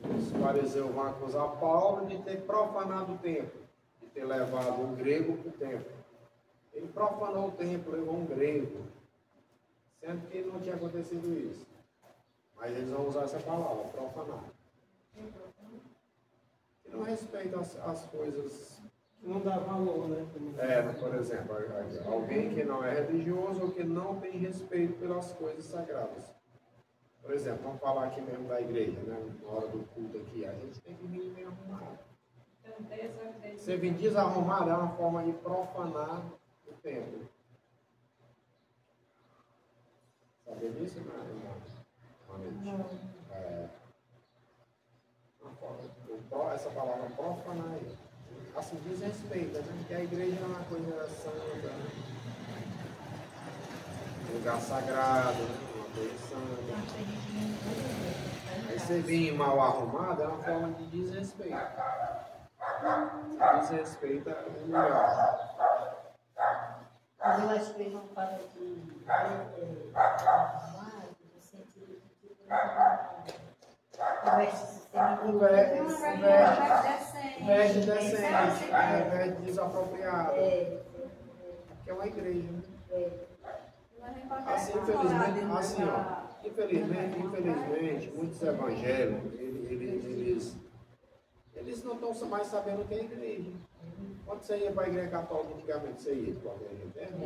os fariseus vão acusar Paulo de ter profanado o templo, de ter levado um grego para o templo. Ele profanou o templo, levou um grego, sendo que não tinha acontecido isso. Mas eles vão usar essa palavra, profanar. Que não respeita as coisas. Não dá valor, né? Por exemplo, alguém que não é religioso ou que não tem respeito pelas coisas sagradas. Por exemplo, vamos falar aqui mesmo da igreja, né? Na hora do culto aqui, a gente tem que vir bem arrumado. Você vir desarrumado é uma forma de profanar o templo. Sabia disso, né? Essa palavra profanar aí. Assim, desrespeita, né? Porque a igreja é uma coisa santa, né? Um lugar sagrado, né? Uma Aí você vir mal arrumado é uma forma de desrespeito. Desrespeita o lugar. Mas eu acho que ele não fala de arrumado, no sentido de que veste decente, desapropriado. Que é uma igreja, né? Assim, infelizmente, muitos evangélicos, eles não estão mais sabendo o que é igreja. Quando você ia para a igreja católica, antigamente você ia para a igreja interna.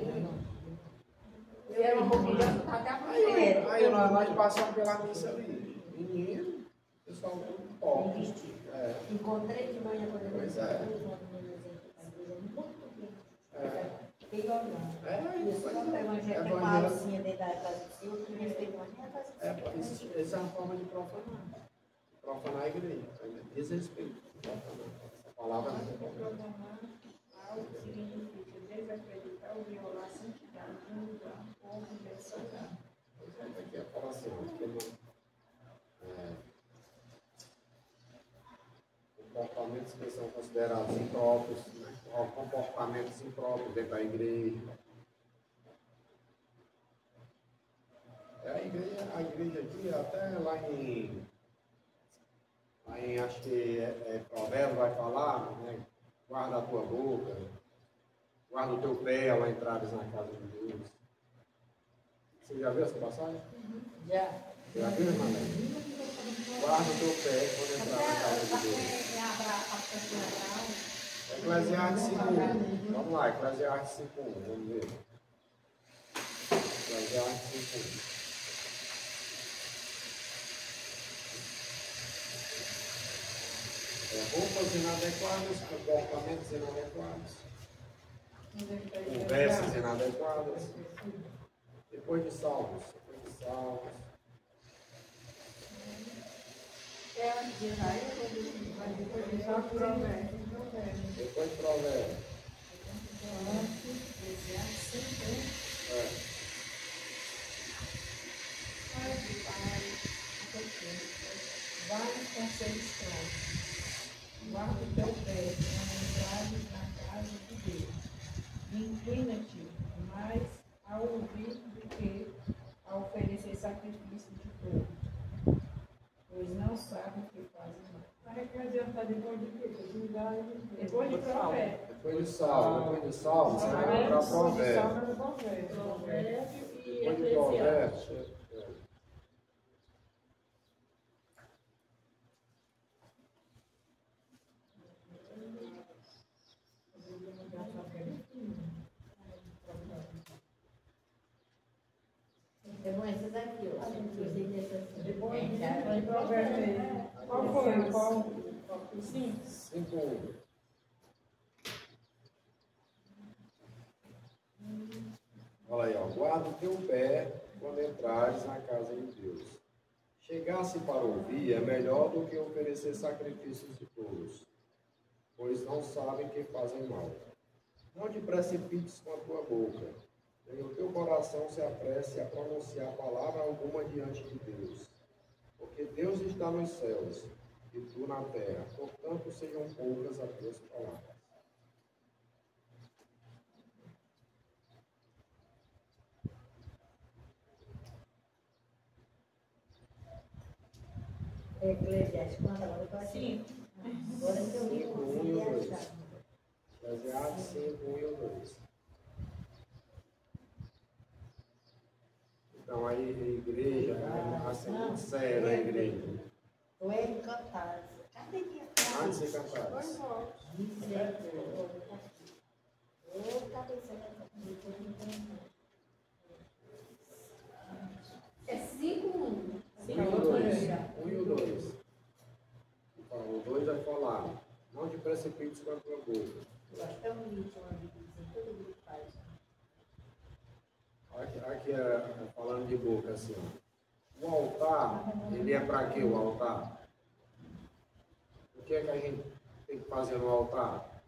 E era uma roupinha até a primeira. Aí nós passamos pela missa ali. Menino, o pessoal tudo pobre. Encontrei de manhã quando eu Pois é. Fiquei olhando. Isso quando o evangelho tem uma alcinha dentro da casa do Senhor, que respeita a minha casa. Essa é uma forma de profanar. Profanar a igreja. Desrespeito. Profanar. Essa palavra não é Profanar algo significa desacreditar ou violar a santidade de um lugar ou objeto sagrado. Aqui é a fala assim, comportamentos que são considerados impróprios, né? Comportamentos impróprios dentro da igreja. A igreja aqui, até lá em acho que Provérbios vai falar, né? Guarda a tua boca, guarda o teu pé ao entrares na casa de Deus. Você já viu essa passagem? Já. Já viu, irmã? Guarda o teu pé quando entrar na casa de Deus. Eclesiastes 5.1. Vamos lá, Eclesiastes 5.1. Vamos ver. Eclesiastes 5.1. Roupas inadequadas, comportamentos inadequados, conversas inadequadas. Depois de Salmos. Depois de Provérbios. Vários conselhos claros. Guarda o teu pé quando entrares na casa de Deus. Inclina-te mais a ouvir do que a oferecer sacrifício de fogo, pois não sabem o que fazem mal. A recreação está depois de quê? Depois de Provérbios. Depois de Salmos, você vai encontrar Provérbios. Provérbios e Depois de Eclesiastes. Provérbios. Essas aqui, ó. Gostei dessas. Depois de Provérbios. Qual foi? Qual? Sim. 5.1. Olha aí, ó. Guarda o teu pé quando entrares na casa de Deus. Chegar-se para ouvir é melhor do que oferecer sacrifícios de tolos, pois não sabem que fazem mal. Não te precipites com a tua boca, nem o teu coração se apresse a pronunciar palavra alguma diante de Deus. Porque Deus está nos céus e tu na terra, portanto sejam poucas as tuas palavras. Eclesiastes, quanto agora? Sim. Agora que eu li, 5.1 e o 2. Eclesiastes 5.1 e o 2. Então aí a igreja, assim, muito séria a igreja. Tu é encantado. Cadê minha casa? Antes de cantar. É 5:1. 1 e o 2. Então, o 2 vai falar, não te precipites com a tua boca. Eu acho que é um livro, todo mundo faz. Aqui falando de boca assim, ó. O altar, ele é para quê o altar? O que é que a gente tem que fazer no altar?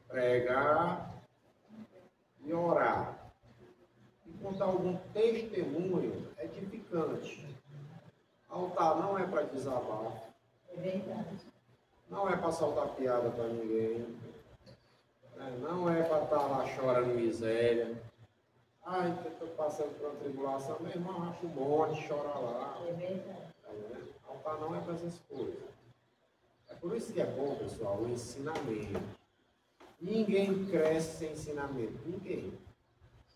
Pregar e orar. contar algum testemunho edificante. Altar não é para desabar. É verdade. Não é para soltar piada para ninguém. Não é para estar lá chorando miséria. Ai, que estou passando por uma tribulação. Meu irmão, acha um monte, chora lá. É verdade. Tá vendo? Altar não é para essas coisas. É por isso que é bom, pessoal, o ensinamento. Ninguém cresce sem ensinamento. Ninguém.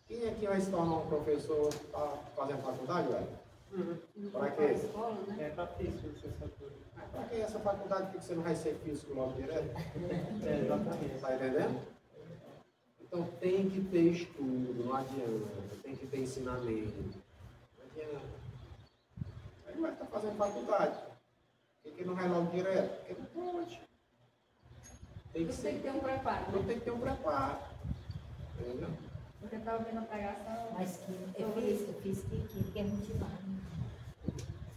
Quem aqui vai se tornar um professor para fazer faculdade, velho? Para quê? Escola, né? É para física, licenciatura. Para que essa faculdade que você não vai ser físico logo direto? É, exatamente. Está entendendo? Então tem que ter estudo, não adianta. Tem que ter ensinamento. Não adianta. Aí vai estar fazendo faculdade. Por que não vai logo direto? Porque não pode. Tem que Você tem que ter um preparo. Não tem que ter um preparo. Entendeu? Porque eu estava vendo a pregação. Mas que eu fiz que é motivar.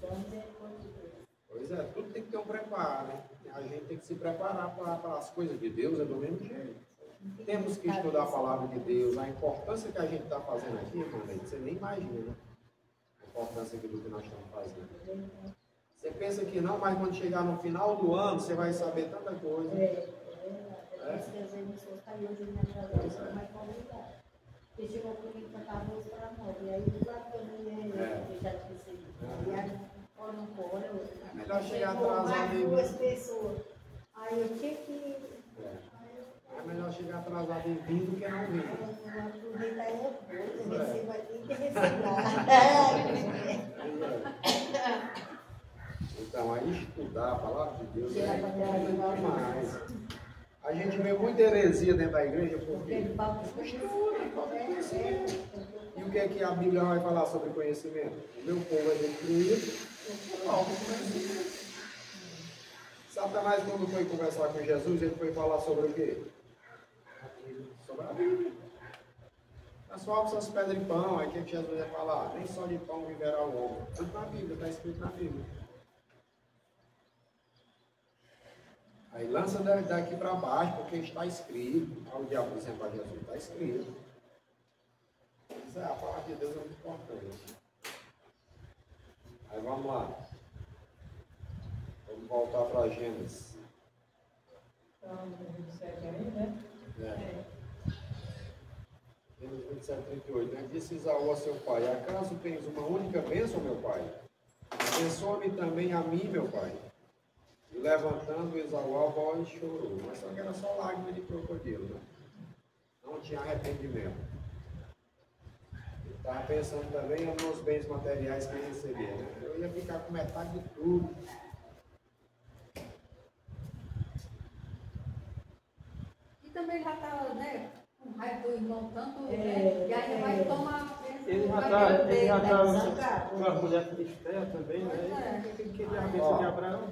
Só misericórdia de Deus. Pois é, tudo tem que ter um preparo, né? A gente tem que se preparar para as coisas de Deus, é do mesmo jeito. Temos que estudar a palavra de Deus, a importância que a gente está fazendo aqui, irmão, você nem imagina a importância do que nós estamos fazendo. Você pensa que não, mas quando chegar no final do ano, você vai saber tanta coisa. É por isso que às vezes as pessoas caíram de minha casa, mas com lugar. Porque chegou para mim cantar a música para morte. E aí, claro que eu não já percebi. E aí, ora não for, É melhor chegar atrasado mais e duas pessoas. Aí eu tinha que. É melhor chegar atrasado e vir do que não vir. Aproveitar é coisa, receba aqui que receber. Então, aí estudar a palavra de Deus é Tirar para importante demais. A gente vê muita heresia dentro da igreja porque Porque falta falta conhecimento. E o que é que a Bíblia vai falar sobre conhecimento? O meu povo é destruído por falta de conhecimento. Satanás, quando foi conversar com Jesus, ele foi falar sobre o quê? Sobre a Bíblia. As falsas pedras de pão, aí o que Jesus ia falar? Nem só de pão viverá o homem. Tudo na Bíblia, está escrito na Bíblia. Aí lança daqui para baixo, porque está escrito. Olha o diabo dizendo para Jesus, está escrito. Mas a palavra de Deus é muito importante. Aí vamos lá. Vamos voltar para Gênesis. Então, 27 aí, né? Gênesis 27, 38. Né? Disse Isaú a seu pai: acaso tens uma única bênção, meu pai? Abençoa-me também a mim, meu pai. E levantando Esaú a voz chorou. Mas só que era só lágrima de crocodilo, né? Não tinha arrependimento. Ele estava pensando também nos bens materiais que ele recebia. Né? Eu ia ficar com metade de tudo. E também já estava, né, com raiva do irmão tanto, né? E aí vai tomar. Ele já está com a mulher filistreia também, né? Ele queria a bênção de Abraão.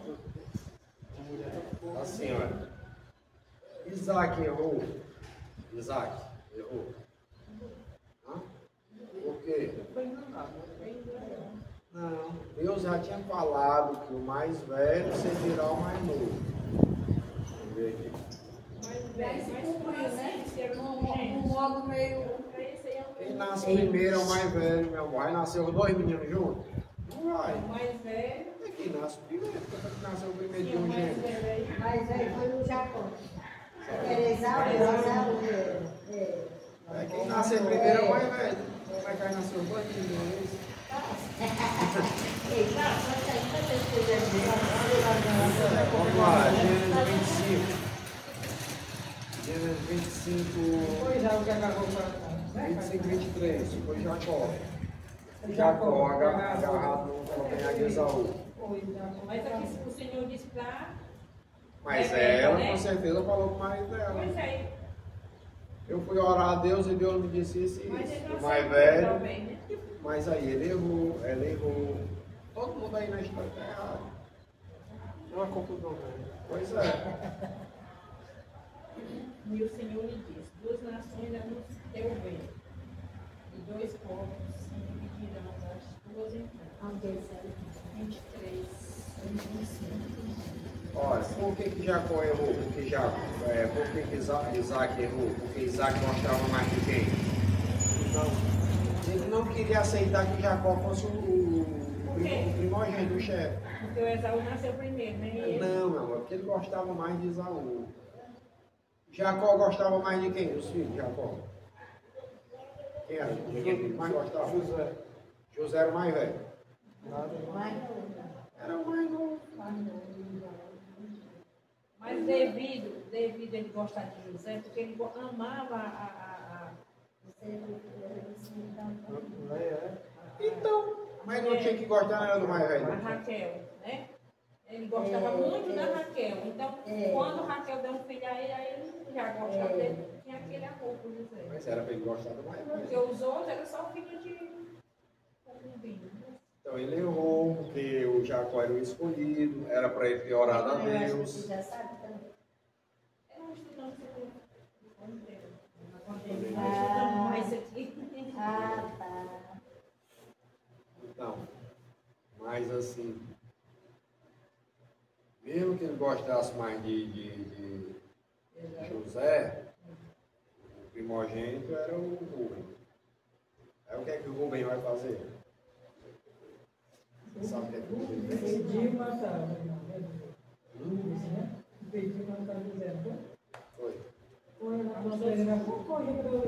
Assim, olha. Isaac errou. Isaac errou. Hã? Por quê? Não. Deus já tinha falado que o mais velho servirá ao mais novo. Vamos ver aqui. E aí se cumpriu, né? Num modo meio. Quem nasce primeiro é o mais velho, meu amor. Aí nasceu dois meninos juntos? Não vai. O mais velho. É quem nasce primeiro. Quem nasceu primeiro de E o um mais gênero? velho aí. Mas aí foi no Japão. Era Esaú. É quem nasceu primeiro é o mais velho. Como é que aí nasceu dois meninos? Ei, cara, só que ainda tem coisa Vamos lá, Gênesis 25. Gênesis 25. Pois é, o que agarrou o coração. 25, 23, foi Jacó. Jacó agarrado no calcanhar de Esaú. Mas aqui o Senhor disse para. Mas ela com certeza falou com o marido dela. Pois é. Eu fui orar a Deus e Deus me disse isso e Mas isso. ele não O mais aceitou velho, também, né? mas aí ele errou, ela errou. Todo mundo aí na história está errado. É uma confusão, né? Pois é. E o Senhor lhe disse: duas nações é no teu ventre, e dois povos se dividirão das tuas entradas. 23, 25. Olha, por que Jacó errou? Por que Isaac errou? Porque Isaac mostrava mais de quem? Ele queria aceitar que Jacó fosse o primogênito, o chefe. Porque o Esaú nasceu primeiro, né? E ele- Não, meu amor, porque ele gostava mais de Esaú. Jacó gostava mais de quem? Dos filhos de Jacó? Quem era? Quem ele mais gostava? José. José era o mais velho. Nada, Mas Era o mais novo. Mas devido ele gostar de José, porque ele amava Então, mas não tinha que gostar, não era do mais a velho. Raquel, né? Ele gostava muito da Raquel. Então, quando Raquel deu um filho a ele, aí ele já gostava dele, tinha aquele amor por José. Mas era para ele gostar do mais Porque velho. os outros eram só filho de concubino. Então ele errou, porque o Jacó era o escolhido, era para ele ter orado a Deus. você já sabe também. Eu não estudando sobre estudando mais aqui. Ah, tá. Então, mas assim, mesmo que ele gostasse mais de José, o primogênito era o Rubem. Aí o que é que o Rubem vai fazer? Você sabe o que é que o Rubem fez? Pediu matar, né? Pediu matar José, não foi? Foi.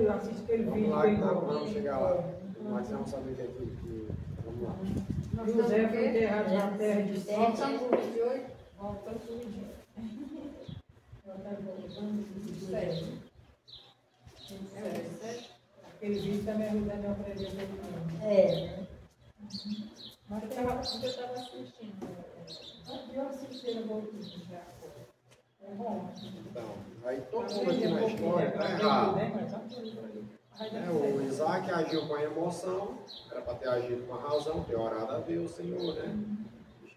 Eu assisto aquele Vamos vídeo lá, bem que nós bom. vamos chegar lá. Mas você não sabe o que é aquilo. Vamos lá. José foi enterrado na terra de Voltando Síria. pro vídeo de hoje. Voltando pro vídeo. Aquele vídeo está me ajudando a aprender a fazer. É. Mas Eu estava assistindo. eu assisti no outro já. É bom. Então, aí todo mundo aqui na história está errado. O Isaac agiu com a emoção, era para ter agido com a razão, ter orado a Deus, Senhor, né?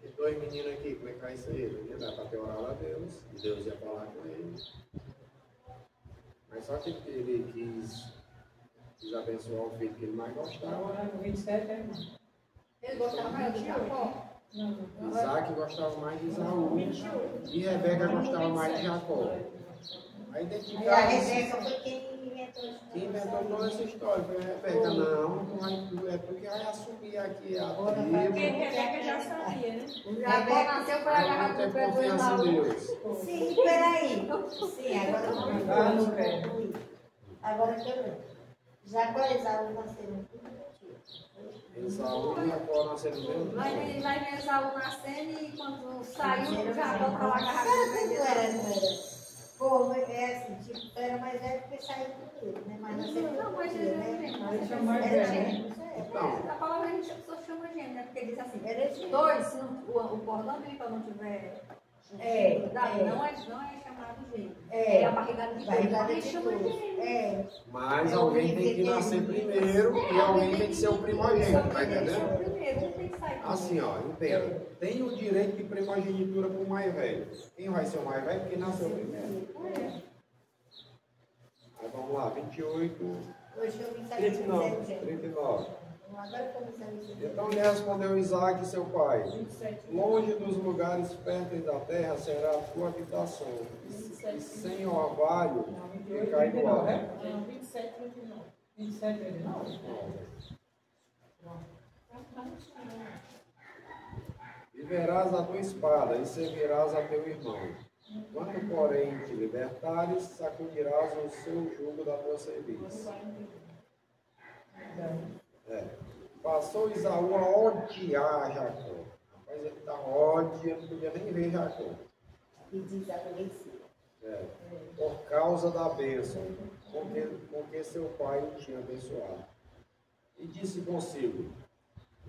Tem dois meninos aqui, como é que vai ser ele? Era para ter orado a Deus, e Deus ia falar com ele. Mas só que ele quis abençoar o filho que ele mais gostava. Agora no 27 é irmão. Ele gostava mais de Jacó. Isaac gostava mais de Esaú e Rebeca gostava mais de Jacó. Aí dentro de Aí a casa, Rebeca foi quem inventou isso. quem inventou toda essa história foi a Rebeca. Não, é tu que vai assumir aqui a Porque tribo. Rebeca já sabia, né? Jacó nasceu para agarrar Não o tem pé do confiança em Esaú. Deus. Sim, peraí. Sim, agora vamos concluir. Agora que eu Jacó e Esaú nasceram tudo juntos. Esaú e Jacó nasceram no mesmo Vai dia. ver Esaú nascendo e quando saiu, Jacó estava lá agarrado Não, no pé de não era, Esaú. não era. Pô, é assim, tipo, era mais velho porque saiu primeiro, né? Mas nasceu Não, mas primeiro, ele né? Aí chama mais Era velho. gêmeo, isso é. Então, A palavra a gente só chama gêmeo, né? Porque diz assim, Era gêmeo. dois, se o cordão umbilical não tiver grudado, não é chamado gêmeo. É a barrigada de dois. Barrigada A gente de chama de dois. gêmeo. É. mas alguém tem que nascer primeiro e alguém tem que ser o primogênito, tá entendendo? Primeiro, um tem que sair. Assim, ó, entenda. Tem o direito de primogenitura para o mais velho. Quem vai ser o mais velho? Quem nasceu primeiro. Aí vamos lá, 28, Hoje eu vim sair 39, 39. Agora começando isso. Então lhe respondeu Isaac, seu pai: longe dos lugares férteis da terra será a tua habitação, e sem orvalho recai do alto. Não, 27, 39. 27, 39? Viverás a tua espada e servirás a teu irmão. Quando, porém, te libertares, sacudirás o seu jugo da tua serviço. Passou Esaú a odiar Jacó. Rapaz, ele está odiando, não podia nem ver Jacó. E desapareceu. Por causa da bênção com que seu pai o tinha abençoado. E disse consigo: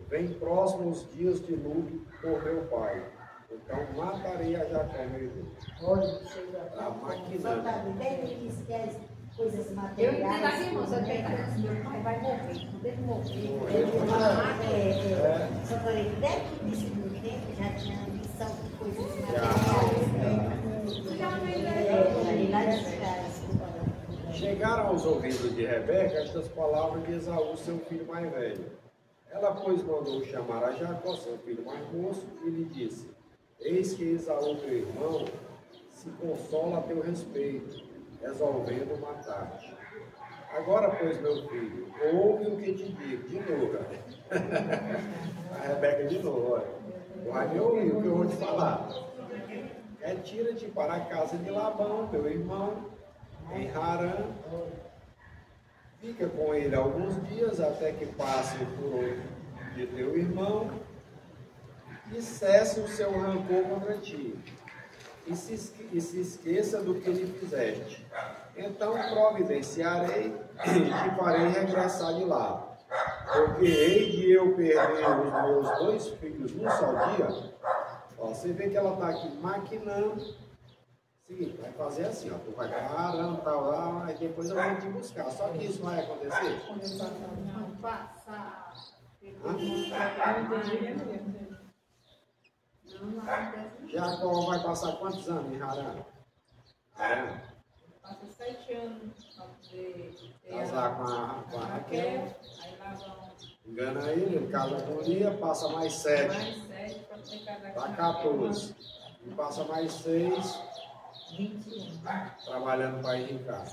vem próximos os dias de luto por meu pai. Então matarei a Jacó, meu irmão. Olha, chegou Tá a maquinando. bem no início que as coisas Eu materiais. entendo aqui, irmão, só que ele está dizendo, meu pai vai morrer, não deve morrer. Ele fala, só falei, desde o início do tempo já tinha a missão de coisas materiais. Já não Lá de trás. Chegaram aos ouvidos de Rebeca estas palavras de Esaú, seu filho mais velho. Ela, pois, mandou chamar a Jacó, seu filho mais moço, e lhe disse: eis que Esaú, meu irmão, se consola a teu respeito, resolvendo matar-te. Agora, pois, meu filho, ouve o que te digo, de novo. A Rebeca de novo, olha. Vai me ouvir o que eu vou te falar. Retira-te para a casa de Labão, teu irmão, em Harã. Fica com ele alguns dias até que passe o furor de teu irmão e cesse o seu rancor contra ti. E se esqueça do que lhe fizeste. Então providenciarei e te farei regressar de lá. Porque hei de eu perder os meus 2 filhos num só dia. Ó, você vê que ela está aqui maquinando. Seguinte, vai fazer assim, ó. Tu vai parando, tá lá, e depois eu vou te buscar. Só que isso vai acontecer. Não passar. Hã? Não acontece. Jacó vai passar quantos anos em Harã? Harã. Passa 7 anos para poder Casar com a Raquel. Aí lá vão Engana ele casa com Lia, passa mais 7. mais 7 para poder casar com Dá a 14. E passa mais 6, 20 anos. trabalhando para Henricar.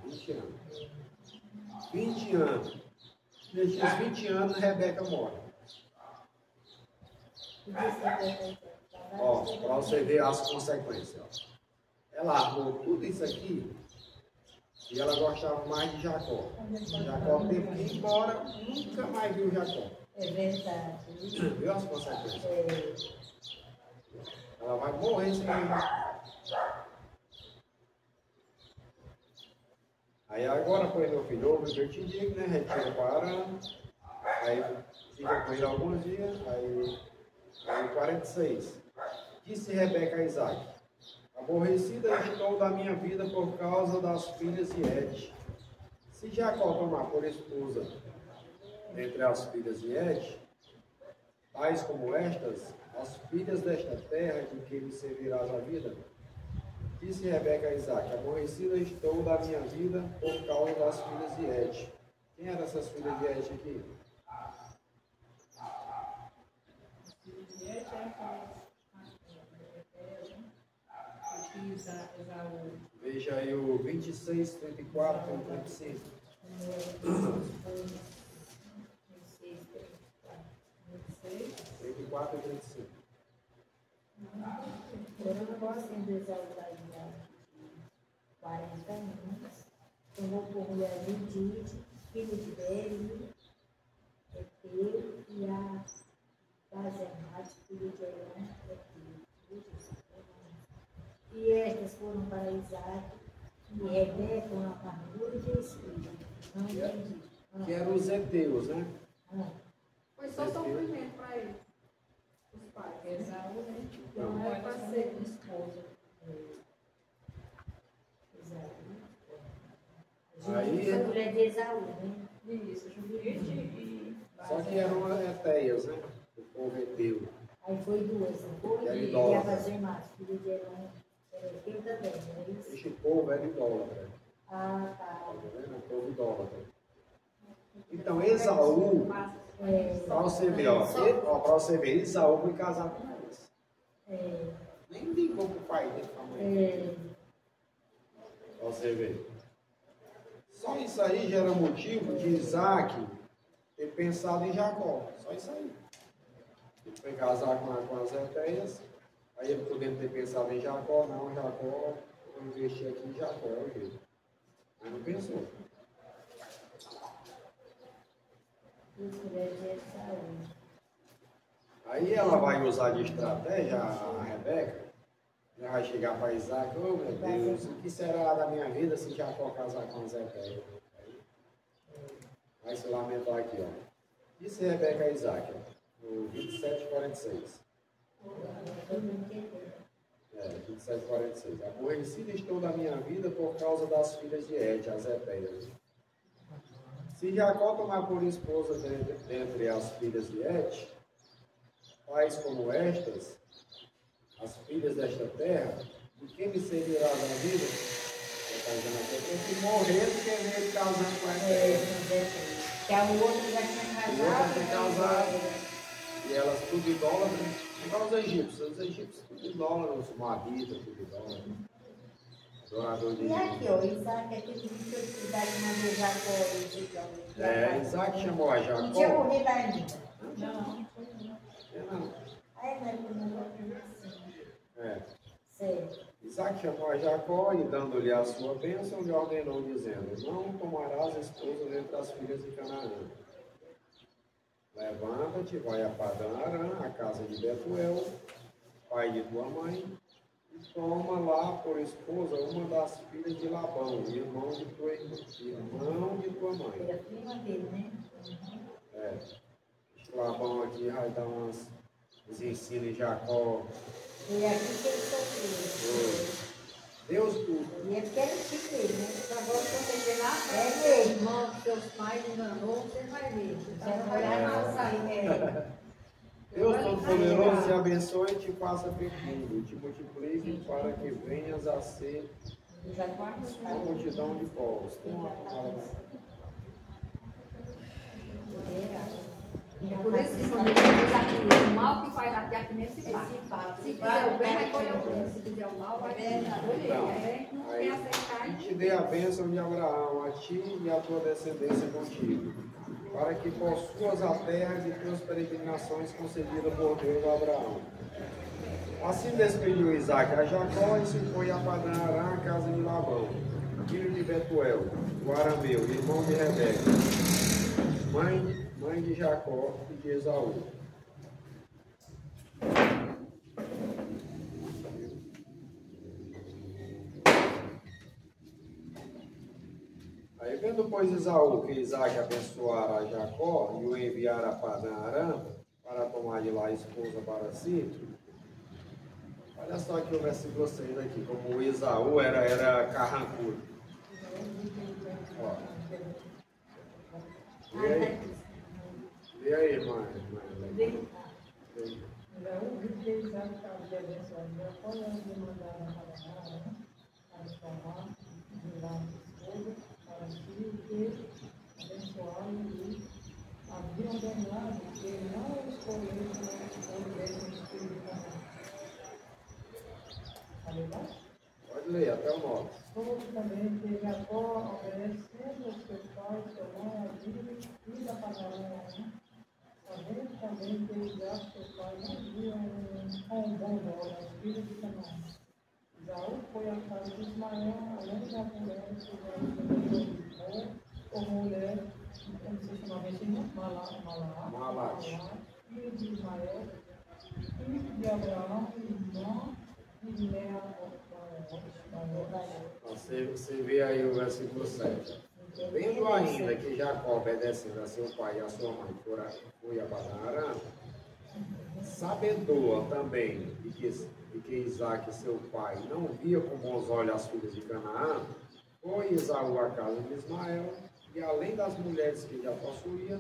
20 anos. 20 anos. Nesses 20 anos, Rebeca morre. Ó, para você ver as consequências. Ó. Ela arrumou tudo isso aqui e ela gostava mais de Jacó. Jacó teve que ir embora, nunca mais viu Jacó. É verdade. Viu as consequências? É, Ela vai morrer sem ele. Aí agora, pois, meu filho, ouve o que eu te digo, né? Retira para Arã. Aí fica com ele alguns dias. Aí 46. Disse Rebeca a Isaac: aborrecida estou da minha vida por causa das filhas de Et. Se Jacó tomar por esposa entre as filhas de Et, tais como estas, as filhas desta terra de que me servirás a vida, disse Rebeca a Isaac: aborrecida estou da minha vida por causa das filhas de Et. Quem eram essas filhas de Et aqui? Veja aí o 26, 34 e 35. 34 e 35. foram sendo exaltados de 40 anos. Tomou por mulher Judite, filho de Beri, Eteu, e a Basemate, filho de Elão, e estas foram para Isaac e Rebeca com a amargura de espírito. Não entendi. Que eram os heteus, né? Foi só sofrimento para ele. Os pais. Esaú, né? Não era para ser. esposa. Aí- A mulher de Esaú, né? Isso, Judite e Só que eram heteias, né? O povo heteu. Aí foi duas, não foi? E era E a idólatra. Basemate, filho de Elão, eu também, não é isso? Este povo era idólatra. Ah, tá. Tá vendo? O povo idólatra. Então, Esaú, para você ver, ó, para você ver, Esaú foi casar com eles. É, Nem ligou pro pai dele, pra mãe dele. Pra você ver. Só isso aí já era motivo de Isaac ter pensado em Jacó. Só isso aí. Ele foi casar com as heteias, aí ele podendo ter pensado em Jacó, não, Jacó, vou investir aqui em Jacó, é o jeito. Mas não pensou. mulher de Esaú. Aí ela vai usar de estratégia, a Rebeca, ela vai chegar para Isaac: oh meu Deus, o que será da minha vida se Jacó casar com as heteias? Vai se lamentar aqui, ó. Disse Rebeca a Isaac, ó, no 27:46. 27:46. Aborrecida estou da minha vida por causa das filhas de Et, as heteias. Se Jacó tomar por esposa dentre as filhas de Et, tais como estas, as filhas desta terra, de quem me servirá da vida? Está dizendo aqui, tem que morrer do que ver ele casando com esta. Que a outra já tinha E outra casado. tem casado. E elas tudo idólatras, igual os egípcios. Os egípcios tudo idólatras, os moabitas, tudo idólatras. adorador de E aqui, ó, Isaac, aquele que foi cuidar de mandou Jacó. Isaac chamou a Jacó. Não tinha morrido ainda. Não. Não. Aí nós comemos assim. Certo. Isaac chamou a Jacó e, dando-lhe a sua bênção, lhe ordenou, dizendo: não tomarás esposa dentre as filhas de Canaã. Levanta-te, vai a Padã Arã, a casa de Betuel, pai de tua mãe, e toma lá por esposa uma das filhas de Labão, irmão de tua mãe. Era prima dele, né? Labão aqui vai dar uns ensinos em Jacó. E aqui que ele sofreu. Deus tudo. E ele quer te ver, né? Agora, se você ver lá, É mesmo. irmão que seus pais enganou, você vai ver. Você Já vai lá sair. Deus Todo-Poderoso te abençoe e te faça fecundo, te multiplique para que venhas a ser uma multidão de povos. Tem uma palavra. É por isso que quando ele diz aqui, o mal que faz aqui, aqui nem se faz. Se fizer o bem, vai colher o bem. Se fizer o mal, vai colher. Não quer aceitar. E te dê a bênção de Abraão, a ti e a tua descendência contigo, para que possuas a terra de tuas peregrinações concedida por Deus a Abraão. Assim despediu Isaac a Jacó e se foi a Padã Arã, a casa de Labão, filho de Betuel, o arameu, irmão de Rebeca, mãe de Jacó e de Esaú. Aí vendo, pois, Esaú que Isaac abençoara a Jacó e o enviara a Padã Arã para tomar de lá a esposa para si, olha só aqui o versículo 6 aqui, como o Esaú era carrancudo. Ó. E aí, irmã? Esaú viu que Isaac estava de abençoado. Jacó lhe mandava para tomar de lá a esposa para si, que abençoá-lo e havia ordenado que ele não escolhesse uma esposa dele no espírito de Canaã. Falei lá? Pode ler até o 9. Soube também que Jacó, obedecendo ao seu pai, tomou a vida e da palavra, sabendo também que Isaac, seu pai, não via com um bom olhos as filhas de Canaã. Esaú foi à casa de Ismael, além das mulheres que já como mulher, como se chamava esse nome? Malate, filho de Ismael, filho de Abraão, irmão de Lea. Você vê aí o versículo 7. Vendo ainda que Jacó, obedecendo a seu pai e a sua mãe, foi a Padã Arã, sabedor também de que Isaac, seu pai, não via com bons olhos as filhas de Canaã, foi Esaú à casa de Ismael, e além das mulheres que já possuía,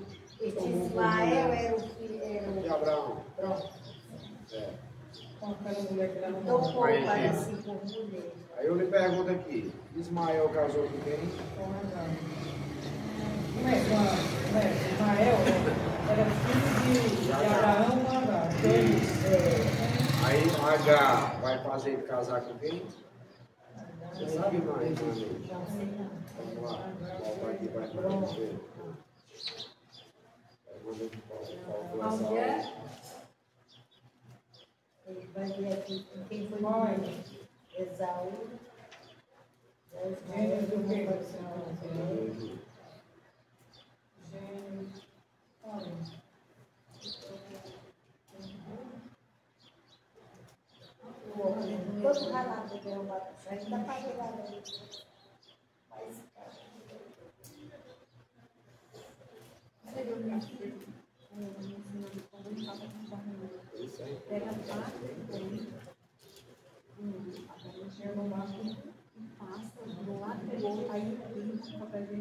tomou Ismael era o filho de Abraão. Pronto. Com aquela mulher que era Tomou no para si por mulher. Aí eu lhe pergunto aqui, Ismael casou com quem? Ismael era filho de Abraão e Agar. Aí Agar vai fazer ele casar com quem? Você sabe mais, Não sei não. Vamos lá, volta aqui, vai para você. A mulher, Ele vai ver aqui quem foi primeiro. Esaú. Gênesis do que? Gênesis. Todo ralado que eu bato, ainda para jogar ali. Mas, você viu que nós temos um ensino de como ele estava com barriga. Pega a faca, aí, Tinha no máximo. passa do lado do outro, aí limpa, papel de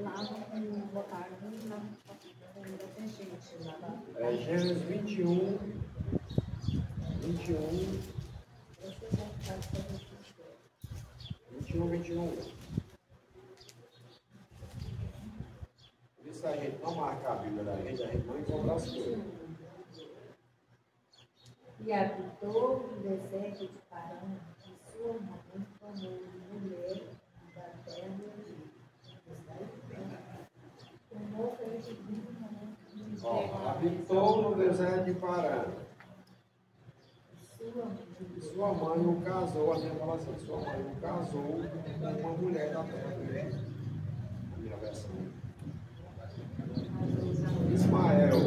lava com botagem, ainda tem gente lá. Gênesis 21, 21. Por isso a gente não marca a Bíblia da gente, a gente não encontra as coisas. e habitou no deserto de Parã, e sua mãe tomou mulher da terra do Egito. Tomou foi divino, Ó, habitou no deserto de Parã. Sua mãe o casou, a minha fala assim, sua mãe o casou com uma mulher da terra do Egito. A minha versão. Ismael.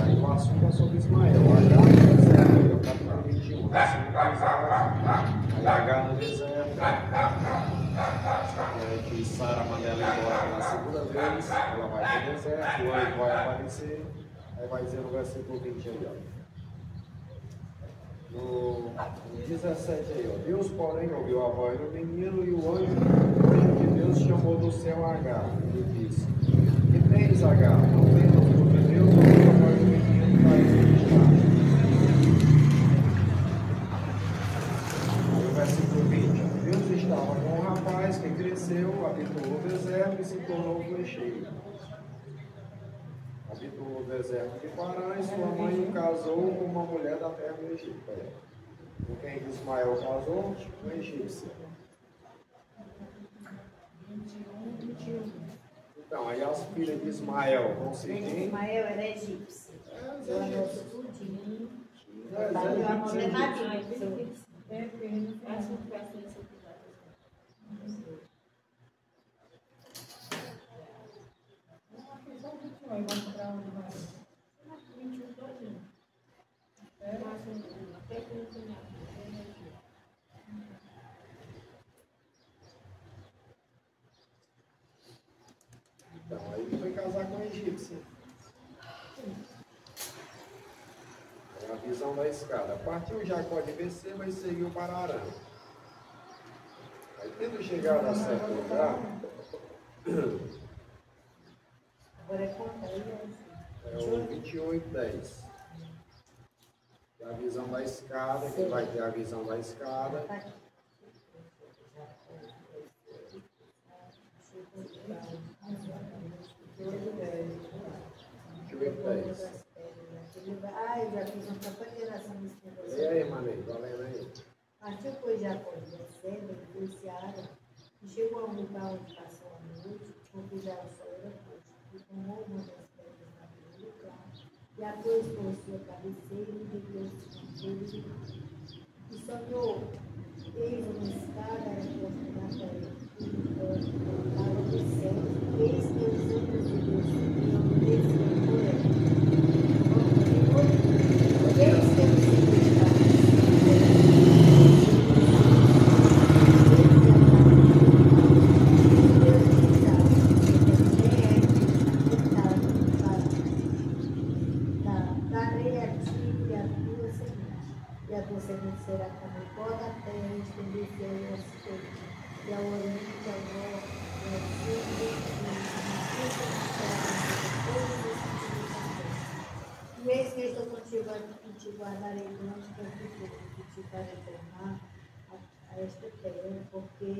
Aí o assunto é sobre Ismael. H no deserto, o capítulo 21. Aí H no deserto. Que Sara manda ela embora pela segunda vez. Ela vai para o deserto, o anjo vai aparecer. Aí vai dizer no versículo 20 aí, ó. No 17 aí, ó. Deus, porém, ouviu a voz do menino e o anjo de Deus chamou do céu Agar. Ele disse: que tens, Agar? Não temas, porque Deus ouviu a voz do menino e vai ministrar. Aí o versículo 20, ó. Deus estava com um rapaz que cresceu, habitou no deserto e se tornou flecheiro. Habitou no deserto de Parã e sua mãe o casou com uma mulher da terra do Egito. Com quem Ismael casou? Com egípcia. Então, aí as filhas de Ismael vão seguir. Ismael era egípcio. Eu anoto tudinho. É, Tá, eu anotei nadinho. Então, aí ele foi casar com a egípcia. É a visão da escada. Partiu Jacó de Beceba e seguiu para Arã. Aí, tendo chegado a certo lugar, Agora é conta aí, é o 28:10. É a visão da escada, que vai ter a visão da escada. Ah, eu já fiz uma propaganda nesse negócio. E aí, Manei, valendo aí. Partiu, pois, Jacó de Beceba e foi-se a Arã, e chegou a um lugar onde passou a noite, porque já o sol era posto, e tomou uma das pedras naquele lugar, e a pôs por sua cabeceira e deitou-se naquele. E sonhou, eis uma escada era posta na terra, e colocava dos céus, eis que os anjos de Deus subiam e desciam por ela. Eis que os será como o pó da terra, estender-se ao ocidente, e ao oriente, ao norte, e ao sul, e eis que estou contigo e te guardarei durante o tempo todo, que te farei tornar a esta terra, porque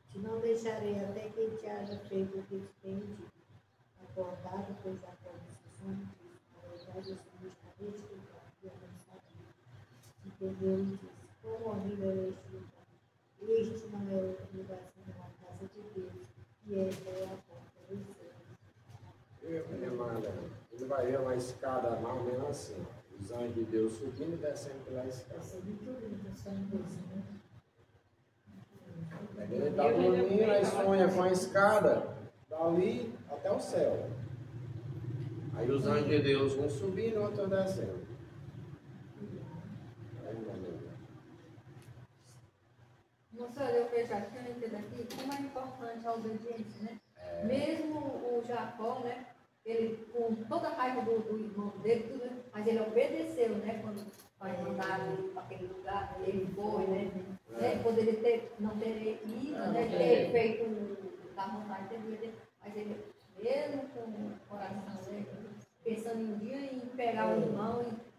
te não deixarei até que te haja feito o que te tenho dito. Acordado, pois a condição na verdade, eu sou está deste lugar, e eu não sabia. Entendeu? E disse: quão horrível é este lugar. Este não é outro lugar senão a casa de Deus, e esta é a porta dos céus. Ele vai ver uma escada mais ou menos assim. Os anjos de Deus subindo e descendo pela escada. Essa é muito linda, só um beijinho. Ele está dormindo, aí sonha com a escada dali até o céu. Aí os anjos de Deus vão subindo e outros descendo. Moçada, eu vejo aqui, eu entendo aqui, como é importante a obediência, né? Mesmo o Jacó, né? Ele, com toda a raiva do irmão dele, tudo, né? Mas ele obedeceu, né? Quando vai mandar ele para aquele lugar, ele foi, né? Ele poderia não ter ido, né? Ter feito da vontade dele, mas ele, mesmo com o coração, né? Pensando em um dia em pegar o irmão e...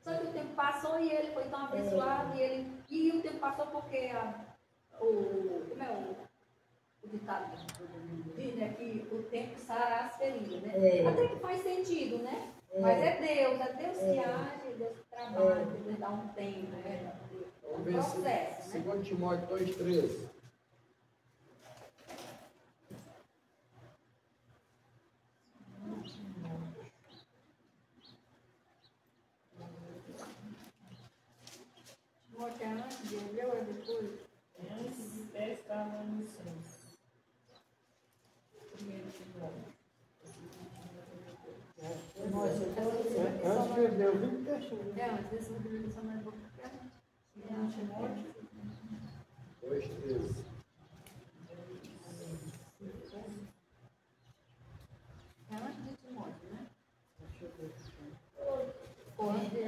Só que o tempo passou e ele foi tão abençoado e o tempo passou porque o ditado diz, né, que o tempo sara as feridas, né? Até que faz sentido, né? Mas é Deus que age, Deus que trabalha, Deus dá um tempo, né? Vamos ver se Processo, né? 2 Timóteo 2,13. Timóteo é antes de Hebreu ou é depois? Antes de 10 estava no censo. Primeiro Timóteo. Antes de Deus, 20 pessoas. É, mas esse livro só mais pouco que é antes. Timóteo. 2,13. É antes de Timóteo, né? Ou antes de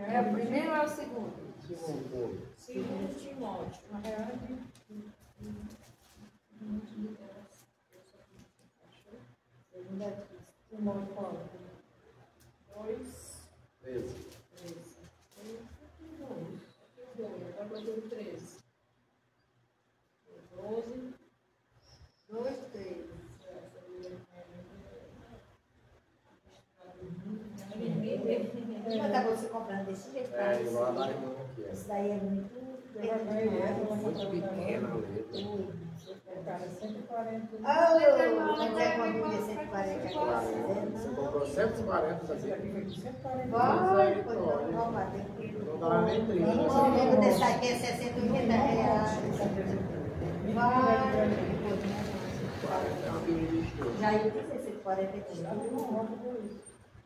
É o primeiro ou é o segundo? Segundo. Segundo Timóteo. Timóteo fala. 2, 13. 13. Agora do 13. 12. 2, 3. Acabou se comprando desse jeito. É, igual a da irmã aqui. Isso daí é muito. Muito pequena a letra. Cara, 140. Mas é uma Bíblia 140 Você comprou 140 Esse aqui. aqui foi de 140. Vai, pode roubar. Não dá nem 30. O livro desse aqui é 60, 80 reais. Vai. 40 é uma Bíblia de estudo. Já ia dizer 140 aqui.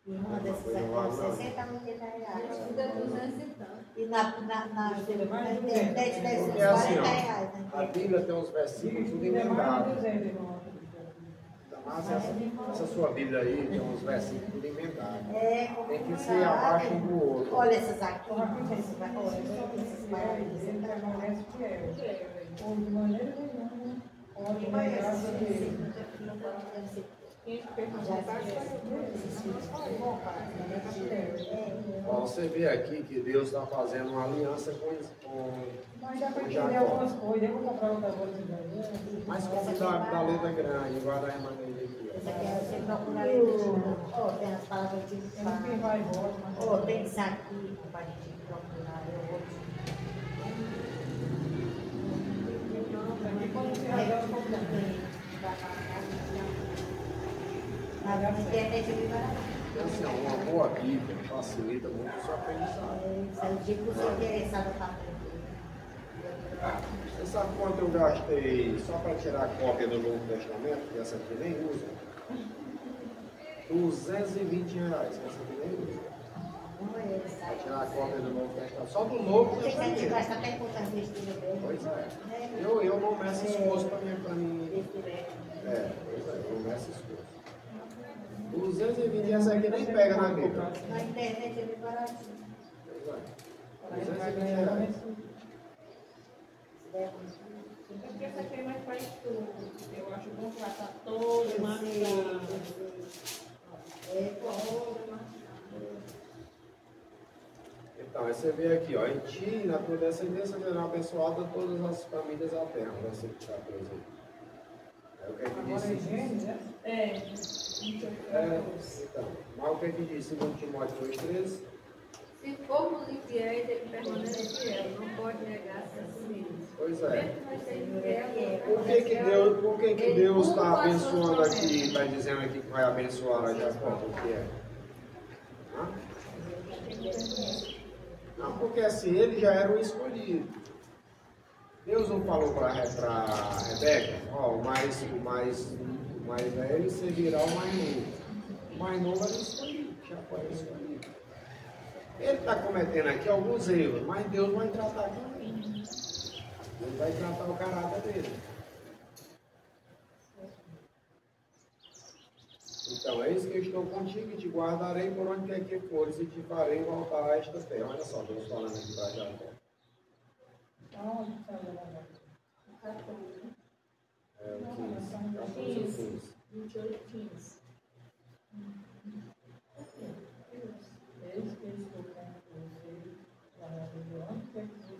E uma dessas aqui é 60 a 80 reais. Estuda 200 e tanto. E na internet deve ser Porque assim, 40 ó, reais. a Bíblia tem uns versículos tudo emendados. Mas essa sua Bíblia aí tem uns versículos tudo emendados. Tem que ser abaixo um do outro. Olha essas aqui. Essas maravilhas. Permanece fiel. Ou de maneira nenhuma pode Mas negar esse a aqui Deus. não pode ser. Quem perguntou Já para Ó, você vê aqui que Deus está fazendo uma aliança com Mas dá para entender algumas coisas. Eu vou comprar outra coisa daí. mas como da letra grande, igual a da irmã dele aqui. Essa aqui é você procura a letra de ó, tem as palavras de É no que vai e volta. Mas ó, tem isso aqui para a gente procurar. Eu vou na internet eu vi baratinho. Então, assim, ó, uma boa Bíblia facilita muito o seu aprendizado. Se o dia que você é interessado para aprender. Você sabe quanto eu gastei só para tirar a cópia do Novo Testamento, que essa aqui nem usa? 220 reais, essa aqui nem usa. Para tirar a cópia do Novo Testamento. Só do Novo Tem que Testamento. gastar até com as besteiras dele. Pois é. Eu não meço esforço para mim. Pois é, eu não meço esforço. 220, essa aqui nem pega na Bíblia. Na internet eu vi baratinho. Pois é. 220 reais. Porque essa aqui é mais para estudo. Eu acho bom tratar todo, mas Então, aí você vê aqui, ó, em ti, na tua descendência, será abençoada todas as famílias da terra, versículo 14 aí. É o que é que agora é diz? higiene, né? Então, mas o que é que diz? 2 Timóteo 2,13. Se formos infiéis, ele permanece fiel. Não pode negar-se a si mesmo. Pois é. Mesmo que nós sejamos fiéis, Por que Deus está abençoando aqui, está dizendo aqui que vai abençoar a Jacó? Por que é? Hã? Não, porque assim, ele já era o escolhido. Deus não falou para Rebeca, ó, o mais velho servirá o mais novo. O mais novo era o escolhido, Jacó era o escolhido. Ele está cometendo aqui alguns erros, mas Deus vai tratar também. Deus vai tratar o caráter dele. Então, é isso que eu estou contigo e te guardarei por onde quer que fores e te farei voltar a esta terra. Olha só, Deus falando aqui para Jacó. Aonde está ela? É o 15. 14 ou 15. 28, 15. Eis que eu estou com você, para onde quer que você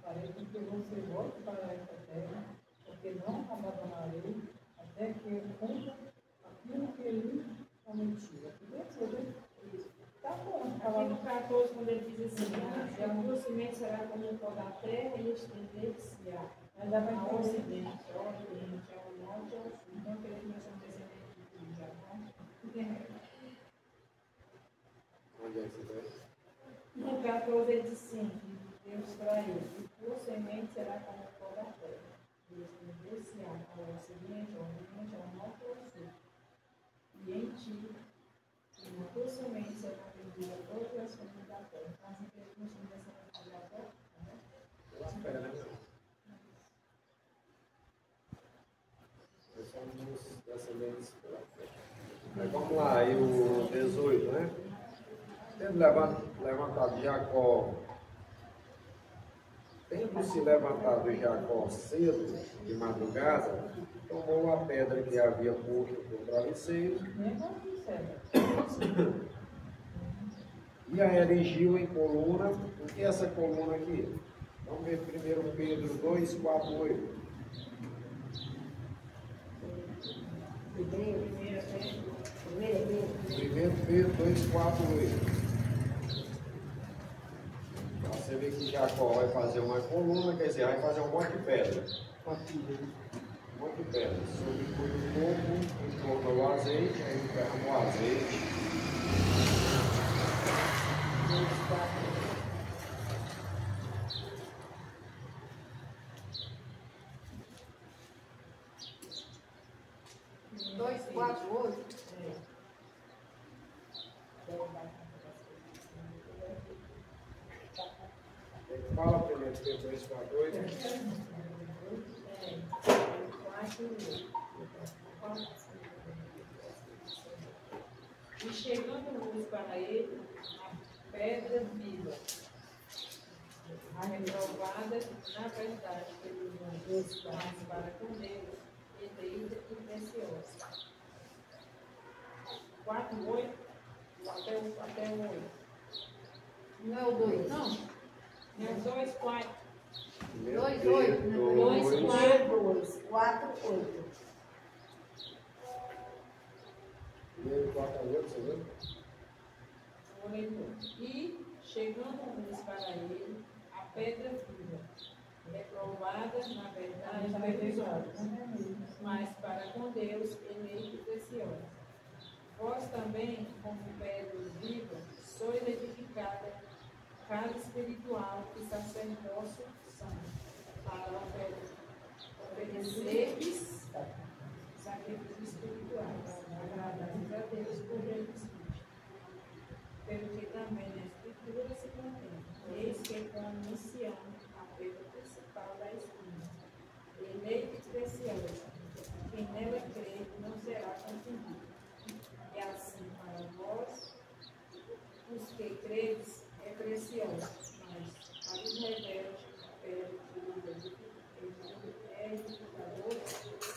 farei com que você volte para esta terra, porque não abandonarei até que eu cumpra aquilo que ele comitiva. Podia ser, tá bom. Aqui no 14, quando ele diz assim, e a tua semente será como o pó da terra e estender-se-á ao ocidente, ao oriente, ao norte e ao sul. Então, que eles não são descendentes de Jacó. Onde é que você vai? No 14 ele diz assim, Deus para ele, e tua semente será como o pó da terra, e estender-se-á ao ocidente, ao oriente, ao norte e ao sul. E em ti, e na tua semente será perdida todas as famílias da terra. Então, assim que eles não são descendentes de Jacó, né? Pela fé, né, meu? Nós somos descendentes pela fé. Mas vamos lá, aí o 18, né? Tendo levantado Jacó, tendo se levantado Jacó cedo, de madrugada, tomou a pedra que havia posto por travesseiro e a erigiu em coluna. O que é essa coluna aqui? Vamos ver 1 Pedro 2, 4, 8. 1 Pedro 2, 4, 8. Você vê que Jacó vai fazer uma coluna, quer dizer, vai fazer um monte de pedra. Um monte de pedra. Sobre o corpo, em torno ao azeite, aí ele derramou o azeite. 2, 4, 8. Fala para ele, Pedro 2, 4, 8. E chegando luz para ele, a pedra viva, a reprovada, na verdade, pelos homens, mas para com Deus, eleita e preciosa. 4, 8, até o 8. Não é o 2, não? Não, 2, 4. 2, 8, né? 2, 4. 4, 8. Primeiro 4 a 8, você viu? E, chegando luz para ele, a pedra viva, reprovada, na verdade, pelos homens, mas para com Deus, eleita e preciosa. Vós também, como pedras vivas, sois edificada, casa espiritual e sacerdócio santo, para oferecer sacrifícios espirituais, agradáveis a Deus por Jesus Cristo. Pelo que também na Escritura se contém, eis que como Sião, a pedra principal da esquina, eleita e preciosa, quem nela crê não será confundido. E assim para vós, os que credes, é preciosa, mas para os rebeldes, a pedra que é edificador,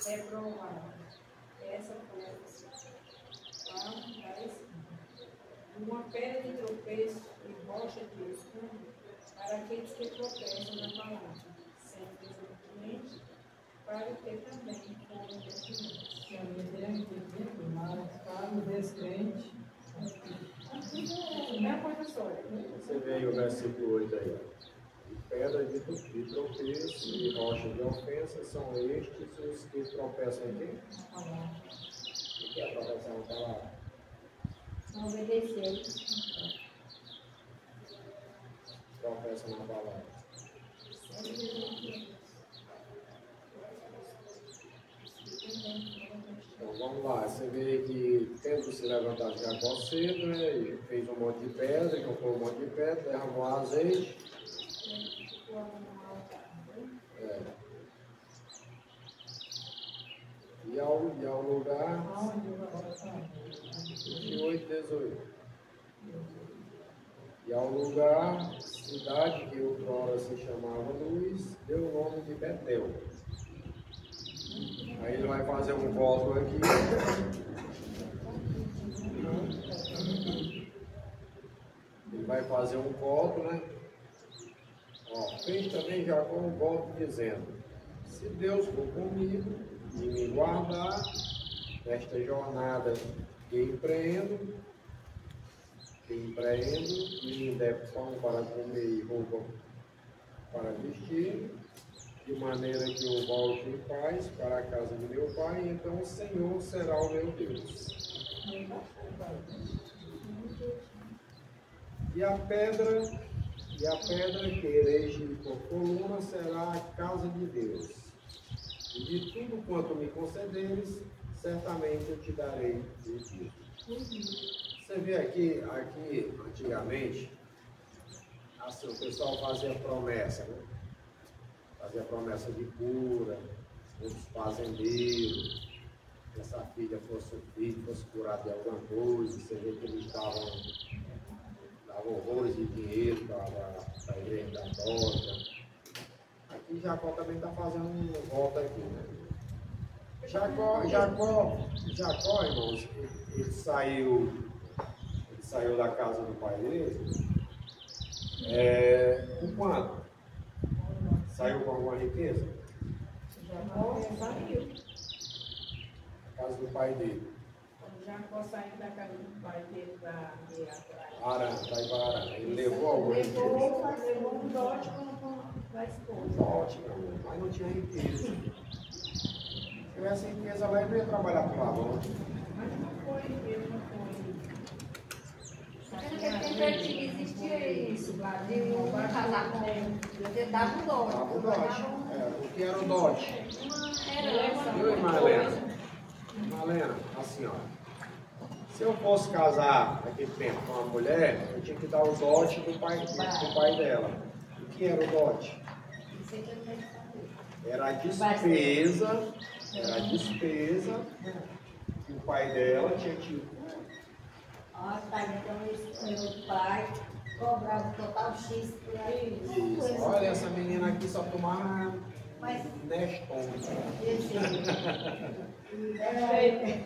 é provável. Essa força da esquina. Uma pedra de tropeço e rocha de escudo para aqueles que tropeçam na palavra, sendo desobedientes, para o que também foram descrentes. Mas para o descrente, Não é coisa só. Você vê aí o versículo 8 aí. Ó. E pedra de tropeço e rocha de ofensa são estes os que tropeçam em quem? O que é tropeçar na palavra? Não obedecer. Tropeça na palavra. Então vamos lá, você vê que tendo se levantado Jacó cedo, né, e fez um monte de pedra, comprou um monte de pedra, derramou azeite. E ao lugar, 28, 18. E ao lugar, cidade que outrora se chamava Luz, deu o nome de Betel. Aí ele vai fazer um voto aqui. Ele vai fazer um voto, né? Ó, fez também Jacó um voto dizendo: se Deus for comigo e me guardar nesta jornada Que empreendo, e me der pão para comer e roupa para vestir, de maneira que eu volte em paz para a casa de meu pai, então o Senhor será o meu Deus. E a pedra que erege por coluna será a casa de Deus. E de tudo quanto me concederes, certamente eu te darei de ti. Você vê aqui antigamente, assim, o pessoal fazia promessa, né? Fazia promessa de cura, os fazendeiros, que essa filha fosse curada de alguma coisa. Você vê que eles davam horrores de dinheiro para a igreja da Dota. Aqui Jacó também está fazendo um voto aqui, né? Jacó, irmãos, ele saiu da casa do pai dele com quanto? Saiu com alguma riqueza? Jacó saiu. A casa do pai dele. Quando Jacó saiu da casa do pai dele para ir atrás. Arã, para ir para Arã. Ele levou alguma riqueza? Levou um dote para a esposa. Dote, mas não tinha riqueza. Se tivesse riqueza lá, ele não ia trabalhar para lá, não. Mas não foi, ele não foi. Naquele tempo existia isso, de casar com ele. Você dava um dote. Dava o dote. O que era o dote? Uma herança. Viu, irmã Helena? Irmã Helena, assim, ó. Se eu fosse casar naquele tempo com uma mulher, eu tinha que dar o dote do pai dela. O que era o dote? Era a despesa que o pai dela tinha tido. Ah, tá, então esse meu pai cobrava o total X por aí. Isso. Olha, essa menina aqui só tomava Neston.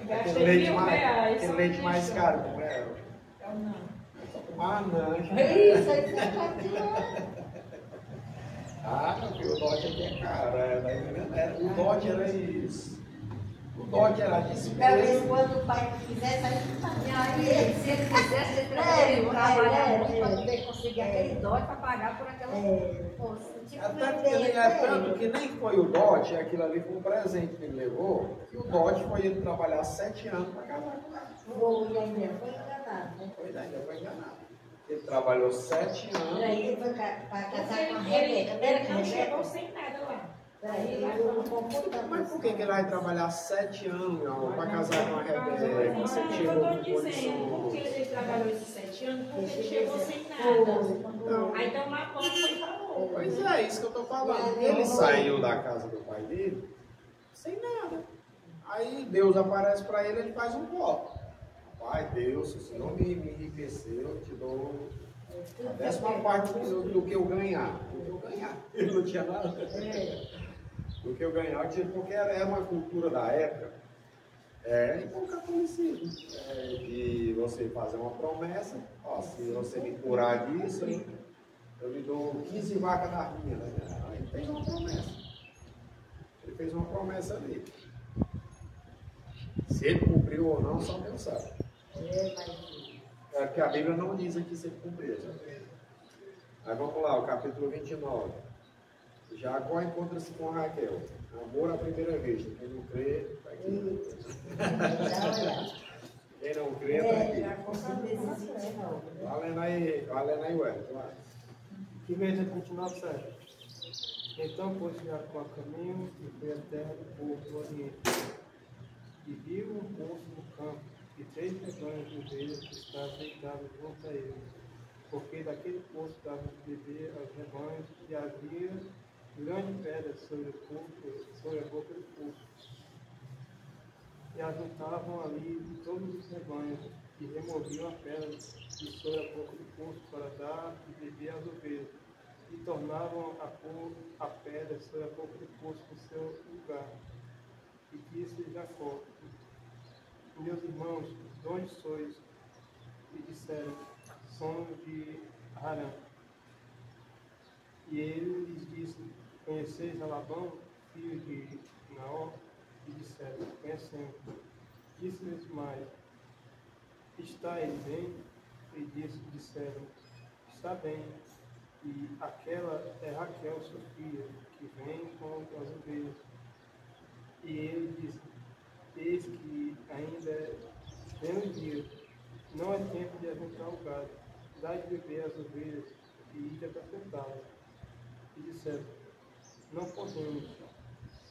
Gastei R$1.000. Aquele leite mais caro, como era? Não. Só tomava Neston. Isso, aí você pode. Ah, porque o dote aqui é caro. O dote era isso. O dote era a despesa. Talvez quando o pai quisesse, aí E aí, se ele quisesse, ele trabalhar muito para poder conseguir aquele dote para pagar por aquela força. Tanto que nem foi o dote, aquilo ali foi um presente que ele levou, e o dote foi ele trabalhar 7 anos para casar com ela. e ainda foi enganado, né? Ainda foi enganado. Ele trabalhou 7 anos. E aí ele foi para casar com a Rebeca. Ele não chegou sem nada lá. Daí lá no computador. Mas por que ele vai trabalhar 7 anos, meu amor, para casar com a Rebeca? Você chegou com Porque condições. ele trabalhou esses 7 anos, porque ele chegou sem nada. Aí então lá fora foi para outro. Pois é, isso que eu estou falando. Ele saiu da casa do pai dele sem nada. Aí Deus aparece para ele, ele faz um voto. Pai, Deus, se o Senhor me enriquecer, eu te dou a 10ª parte do que eu ganhar. Ele não tinha nada. Do que eu ganhar, porque era uma cultura da época, igual o catolicismo, de você fazer uma promessa, ó, se você me curar disso, eu lhe dou 15 vacas da minha, né? Aí ele fez uma promessa. Ele fez uma promessa ali. Se ele cumpriu ou não, só Deus sabe. É porque a Bíblia não diz aqui se ele cumpriu. Aí vamos lá, o capítulo 29. Jacó encontra-se com Raquel. Amor à primeira vista. Quem não crê, está aqui. Quem não crê, está aqui. Valendo aí, Wellington. Que veja continuar certo. Então pôs Jacó a caminho e foi a terra do povo do Oriente. E viu um poço no campo e 3 rebanhos de ovelhas que estavam deitados junto a ele. Porque daquele poço dava de beber aos rebanhos e havia grande pedra sobre a boca do poço. E ajuntavam ali todos os rebanhos e removiam a pedra de sobre a boca do poço para dar de beber às ovelhas. E tornavam a pôr a pedra sobre a boca do poço no seu lugar. E disse Jacó: meus irmãos, de onde sois? E disseram: somos de Harã. E ele lhes disse: conheceis a Labão, filho de Naor? E disseram: conhecemos. Disse-lhes mais: está ele bem? E disseram, está bem. E aquela é Raquel, sua filha, que vem com as ovelhas. E ele disse, eis que ainda vem o dia, não é tempo de ajuntar o gado, dá de beber as ovelhas e ir acrescentá-las. E disseram, não podemos,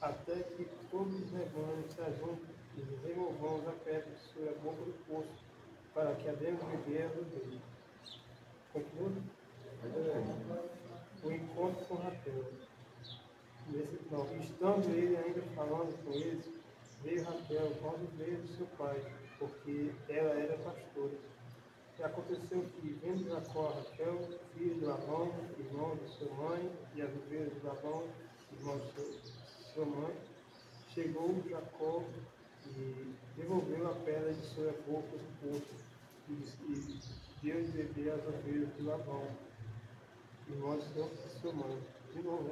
até que todos os rebanhos se ajuntem e removamos a pedra sobre a boca do poço, para que havemos beber as ovelhas. Continua? O encontro com Raquel. Estando ele ainda falando com eles, veio Raquel com as ovelhas do seu pai, porque ela era pastora. E aconteceu que, vendo Jacó Raquel, filho de Labão, irmão de sua mãe, e as ovelhas de Labão, irmão de sua mãe, chegou Jacó e devolveu a pedra de sua boca do poço, e deu de beber as ovelhas de Labão, irmão de sua mãe. De novo,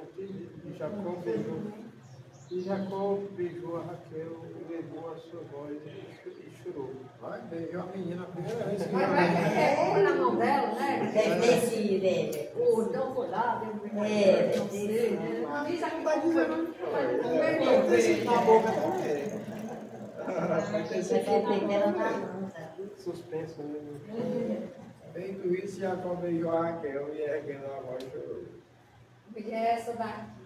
e Jacó beijou a Raquel e levou a sua voz e chorou. Vai, beijou a menina a primeira vez que Foi na mão dela, né? Deve ter sido, deve. Então foi lá, deu um Deve ter sido. Isso aqui vai dizer, na boca também. Vai ter Você quer ter ela na mão, sabe? Suspenso, né? Feito isso, Jacó beijou a Raquel e erguendo a voz chorou. E essa daqui.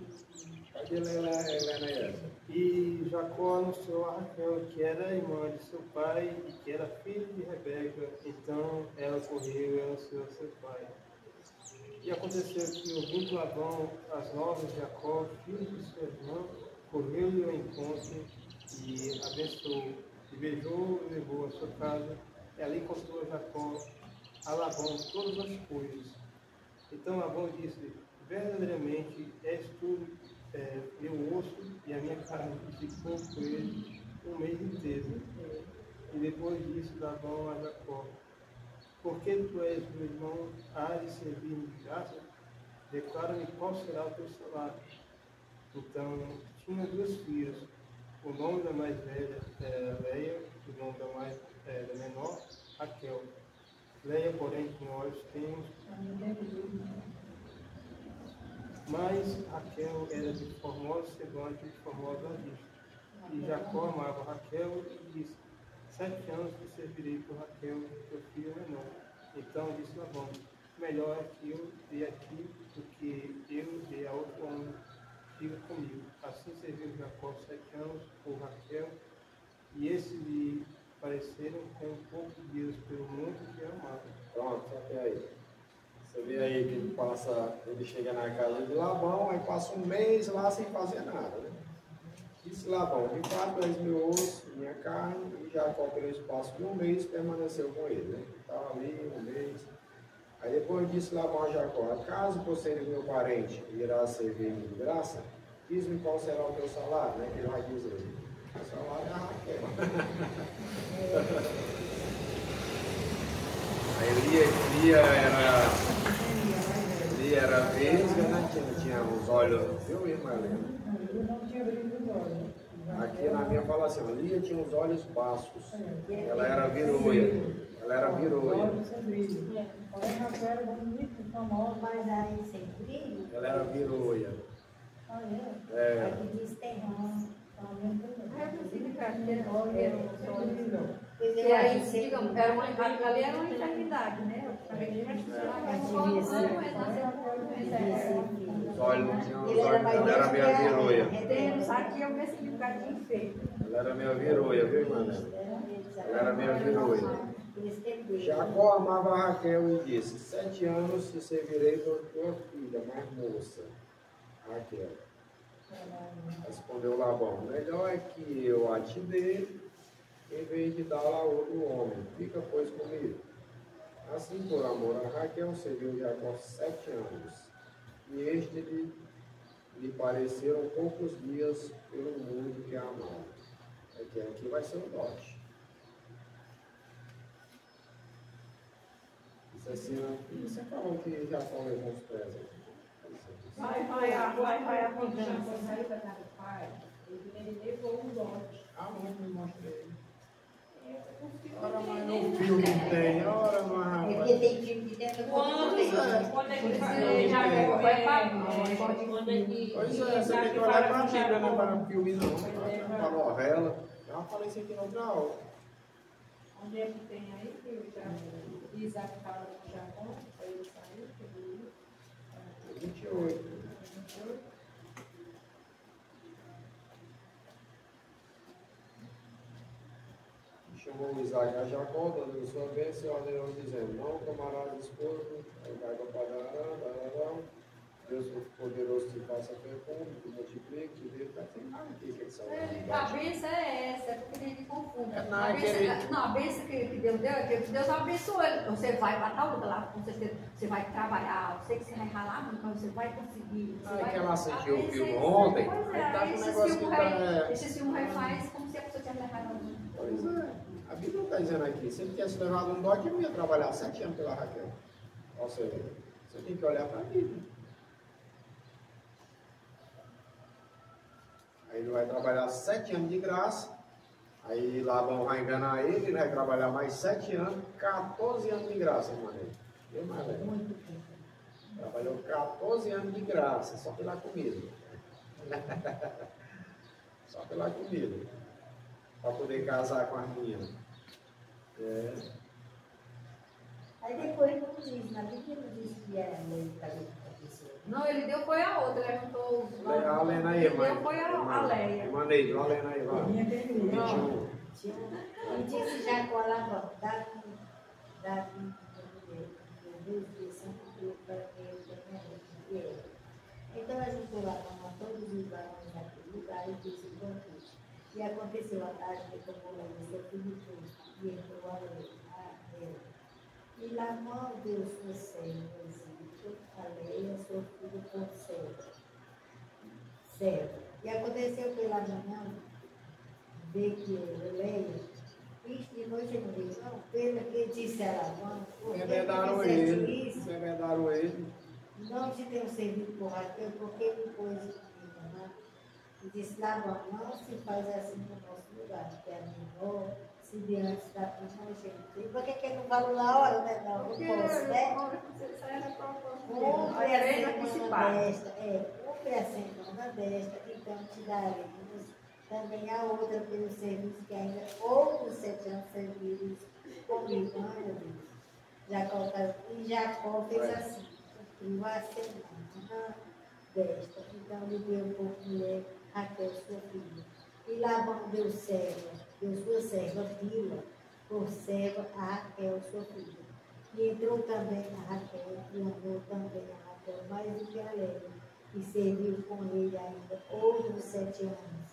Cadê Helena essa? E Jacó anunciou a Raquel que era irmã de seu pai e que era filha de Rebeca. Então ela correu e anunciou a seu pai. E aconteceu que, ouvindo Labão as novas de Jacó, filho de sua irmã, correu-lhe ao encontro e abençoou. E beijou e levou à sua casa. E ali contou a Jacó a Labão todas as coisas. Então Labão disse, verdadeiramente és tu meu osso e a minha carne, que ficou com ele um mês inteiro. E depois disso Labão a Jacó, porque tu és meu irmão, há de servir-me de graça? Declara-me qual será o teu salário. Então tinha duas filhas, o nome da mais velha era Leia, o nome da menor, Raquel. Leia, porém, tinha olhos tenros, mas Raquel era de formoso semblante e de formosa vista. E Jacó amava Raquel e disse, 7 anos te servirei por Raquel, teu filho menor. Então disse Labão, melhor é que eu dê a ti do que eu dê a outro homem, fica comigo. Assim serviu Jacó 7 anos por Raquel, e esses lhe pareceram com poucos dias pelo muito que amava. Pronto, até aí. Você vê aí que ele chega na casa de Labão, aí passa um mês lá sem fazer nada, né? Disse Labão, de fato és meu osso, minha carne, e Jacó, pelo espaço de um mês, permaneceu com ele, né? Estava ali um mês. Aí depois disse Labão a Jacó, acaso por ser meu parente, irás servir-me de graça? Diz-me qual será o teu salário, né? Que ele vai dizer. O salário é a Raquel. Aí Lia era vesga, né? Tinha os olhos, viu, irmã Helena? Eu não tinha brilho nos olhos. Aqui na minha fala assim, Lia tinha os olhos baços. Ela era viroia. Ela era viroia. Olhos sem brilho. Olha, a Raquel era bonita, famosa. Mas aí sem brilho, Ela era viroia. Ah, é? É. aqui diz terrão. E aí, digamos, ali era uma enfermidade, né? Os olhos tinham os olhos. Ela era minha viroia. Aqui é o significado feio. Ela era minha viroia, viu, irmã? Ela era minha viroia. Jacó amava a Raquel e disse, 7 anos te servirei por tua filha, mais moça, Raquel. Respondeu Labão, melhor é que eu a te dê, em vez de dar a outro homem. Fica, pois, comigo. Assim, por amor a Raquel, serviu Jacó 7 anos. E este lhe pareceram poucos dias pelo mundo que a amava. Aqui vai ser o dote. Isso assim, você falou que Jacó levou os pés aqui. Vai apontando. Quando saiu da casa do pai, ele levou um dote. Ah, não me mostrei. Ora, mas não filme tem, ora, mas... É porque tem filme que tem Quando é que Já vai pra nós. Pois é, você tem que olhar para a Bíblia, não é para filme não, para novela. Já falei isso aqui na outra aula. Onde é que tem aí que o Isaac fala com Jacó, para ele sair, que ele 28. Chamou Isaac a Jacó, dando sua bênção e ordenou dizendo: não tomarás esposo, vai para Padarã, Deus poderoso te faça fecunda, te multiplique, te dê, está sem nada aqui que são. A bênção é essa, é porque tem que confundir. É, não, A bênção que Deus deu é que Deus abençoou ele. Você vai para tal lugar lá, com certeza, você vai trabalhar, eu sei que você vai ralar muito, mas você vai conseguir. Você vai... que ela assistiu o filme ontem, Pois aí tá é, com um negócio que tá... esse filme aí faz como se a pessoa tivesse errado. Pois é, a Bíblia está dizendo aqui, se ele tivesse levado um dote, eu não ia trabalhar 7 anos pela Raquel. Ou seja, você tem que olhar para a Bíblia. Aí ele vai trabalhar 7 anos de graça, aí Labão vai enganar ele vai trabalhar mais 7 anos, 14 anos de graça, irmão. Eu mais velho. Trabalhou 14 anos de graça, só pela comida. Só pela comida. Para poder casar com as meninas. É. Aí depois não diz, na Bíblia não diz que era lei para a pessoa. Não, ele deu foi a outra, ele juntou os A Lena aí, ele deu foi a Leia. Mandei, a Lena aí, vai. Minha termina. 21. E disse Jacó lá, dá Deus disse para que eu tenha. Então ajuntou lá a todos os varões naquele lugar e disse o banquete. E aconteceu a tarde que tomou o seu filho e entrou a Leia. E Labão deu sua serva, a Leia, seu filho por serva. E aconteceu pela manhã, ver que Leia, isto de noite não veio, não, pelo que disse a Labão, Remendaram ele. Remendaram ele. não te tenho servido por Raquel, porque me pôs comigo, né? E disse, Labão, não se faz assim no nosso lugar, porque a menor, se diante da primogênita. E por que ele não falou na hora, né? Não, não posso, né? Cumpre a semana desta, cumpre a semana desta, então te daremos também a outra pelo serviço que ainda outros 7 anos servidos comigo, meu Deus. E Jacó fez assim, cumpriu a semana desta, então lhe deu por mulher Raquel, sua filha. E Labão deu sua serva Bila, por serva a Raquel, sua filha. E entrou também a Raquel, e andou também a Raquel mais do que a Leia, e serviu com ele ainda outros 7 anos.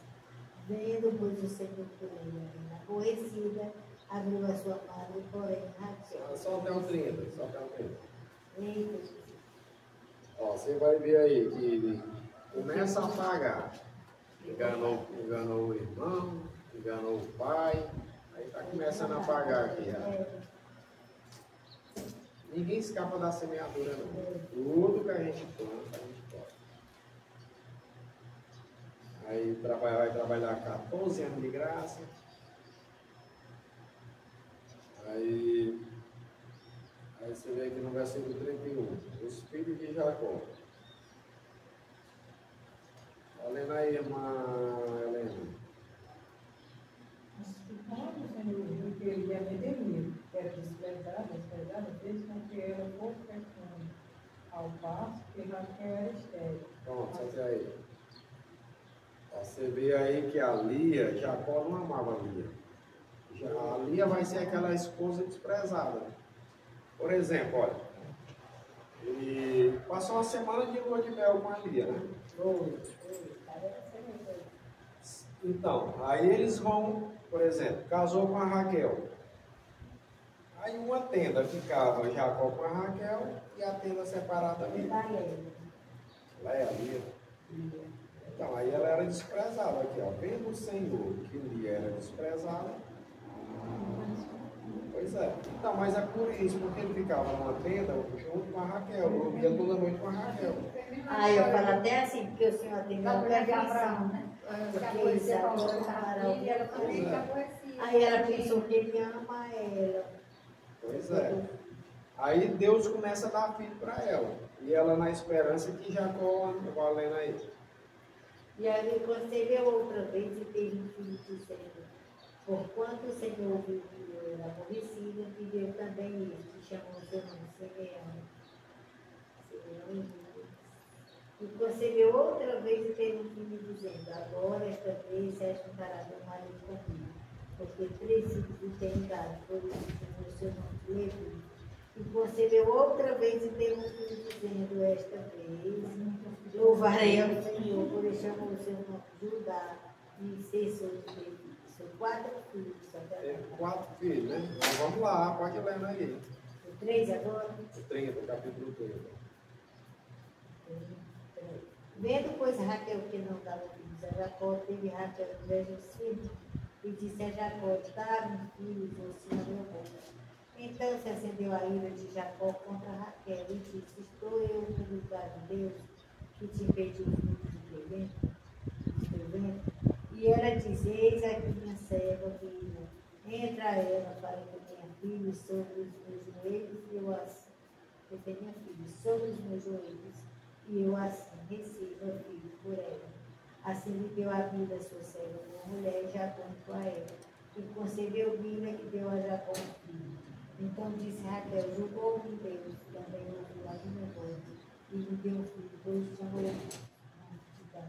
Vendo, pois, o Senhor por ele ainda aborrecida, abriu a sua madre, porém Raquel. Só até o 30, só até o 30. Eita, Ó, você vai ver aí que ele começa a pagar. Enganou o irmão, enganou o pai, aí está começando a pagar aqui. Ninguém escapa da semeadura, não. Tudo que a gente planta, a gente pode. Aí vai trabalhar 14 anos de graça. Aí você vê aqui no versículo 31, os filhos de Jacó. Olha aí, irmã Helena. Quando o Senhor viu que ele ia redimir, era desprezado, fez com que ela fosse fecunda, ao passo que Raquel era estéril. Pronto, até aí. Você vê aí que a Lia, Jacó não amava a Lia. A Lia vai ser aquela esposa desprezada. Por exemplo, olha, ele passou uma semana de lua de mel com a Lia, né? Então, aí eles vão, por exemplo, casou com a Raquel. Aí uma tenda ficava Jacó com a Raquel e a tenda separada ali. Lá é a Lia. Então, aí ela era desprezada aqui, ó. Vendo o Senhor que Lia era desprezada. Pois é. Então, mas é por isso, porque ele ficava numa tenda junto com a Raquel. Dormia toda noite com a Raquel. Ah, eu falo até assim, porque o Senhor tem Da uma mulher de perfeição. Abraão, né? Porque Isaac E ela também se aborrecia. Aí ela pensou que ele ama ela. Pois é. Aí Deus começa a dar filho para ela. E ela na esperança que Jacó valendo aí. E aí concebeu outra vez e teve um filho dizendo, porquanto o Senhor viu que eu era aborrecida, pediu também este, chamou o seu nome Simeão. E concebeu outra vez e teve um filho dizendo, agora esta vez se juntará meu marido comigo, porque 3 filhos lhe tenho dado, por isso chamou o seu nome Levi. E concebeu outra vez e teve um filho dizendo, esta vez louvarei ao Senhor, por isso chamou o seu nome Judá, e cessou de ter filhos. São 4 filhos. Teve 4 filhos, né? Então vamos lá, pode ler aí. O 3 agora? O 30, capítulo 30. Vendo, pois, Raquel que não dava filhos a Jacó, teve Raquel inveja dos filhos, e disse a Jacó, dá-me filhos, você não meu bom. Então se acendeu a ira de Jacó contra Raquel, e disse, estou eu no lugar de Deus, que te impediu de escrevendo? E ela diz, eis aqui minha serva, filha, entra ela para que tenha filhos sobre os meus joelhos, e eu assim, que tenha filhos sobre os meus joelhos, e eu assim receba filho por ela. Assim lhe deu a vida a sua serva, minha mulher, e Jacó entrou a ela. E concebeu Bila e deu a Jacó um filho. Então disse Raquel, julgou-me Deus, também ouviu a minha voz, e lhe deu um filho, pois chamou de Dan.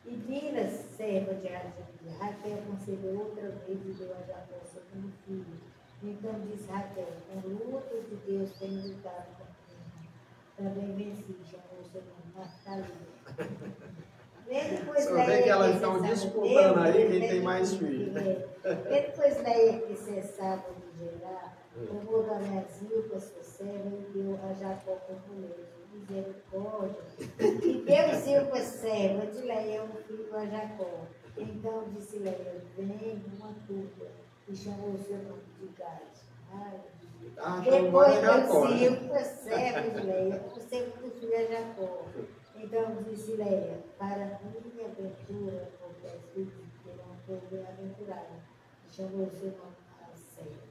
E Bila, serva de Raquel, concebeu outra vez e deu a Jacó seu segundo filho. Então disse Raquel, com lutas de Deus tenho lutado contigo. Também venci, chamou o seu nome Naftali. Só vê que elas estão disputando aí quem tem mais filhos. Depois Leia que cessava de gerar, tomou da minha Zilpa, sua serva, e deu a Jacó como mulher, misericórdia. E deu Zilpa, serva de Leia, um filho a Jacó. Então disse Leia, vem uma turba, e chamou o seu nome de Gade. Depois deu Zilpa, serva de Leia, o segundo filho a Jacó. Então disse Leia, para minha aventura, porque as filhas terão por bem-aventurada, chamou o seu nome a Sela.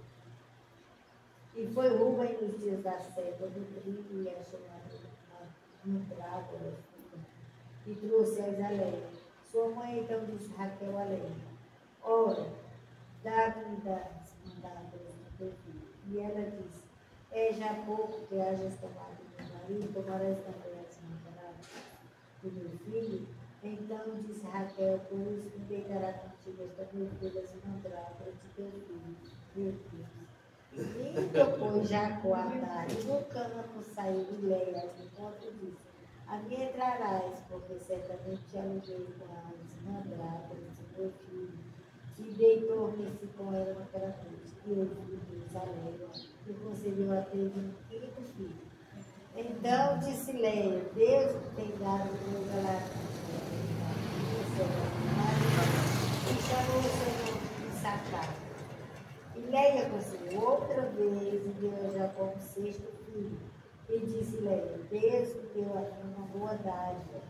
E foi Rubem nos dias da seta do trigo e achou uma drácula, e trouxe-as a Leia. Sua mãe então disse Raquel a Leia, ora, dá-me das mandadas do teu filho. E ela disse, é já pouco que hajas tomado meu marido, tomarás também as mandadas do meu filho. Então disse Raquel, por isso me deitará contigo esta minha filha se encontrar para te teu filho, meu filho. E depois Jacó à tarde, no campo saiu de Leia, de encontro disse, a mim entrarás, porque certamente te aluguei com as mandrágoras do meu filho. E deitou-me-se com ela naquela cruz, e eu fui Deus alegre, e concedeu a ter um quinto filho. Então disse Leia, Deus me tem dado o meu galardão. E chamou o seu nome de Sacar. E Leia concebeu outra vez e deu a Jacó um 6º filho. E disse Leia, Deus me deu a mim uma boa dádiva.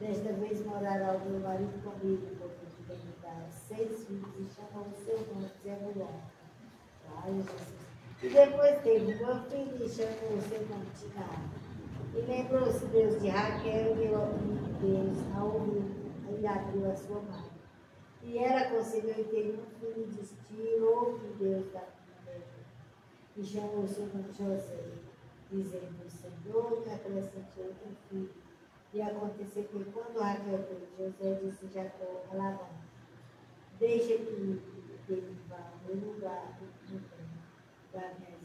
Desta vez morará o meu marido comigo, porque te tenho dado 6 filhos, e chamou o seu nome de Zebulon. E depois teve uma filha e chamou o seu nome de Diná. E lembrou-se Deus de Raquel e deu a mim Deus a ouvir e abriu a sua mão. E ela concebeu e teve um filho de estilo, ouve Deus da mulher. E chamou o seu nome José, dizendo, o Senhor me acrescentou outro filho. E aconteceu que quando Raquel teve José, disse Jacó a Labão, deixa que ele vá ao meu lugar, no tempo, das minhas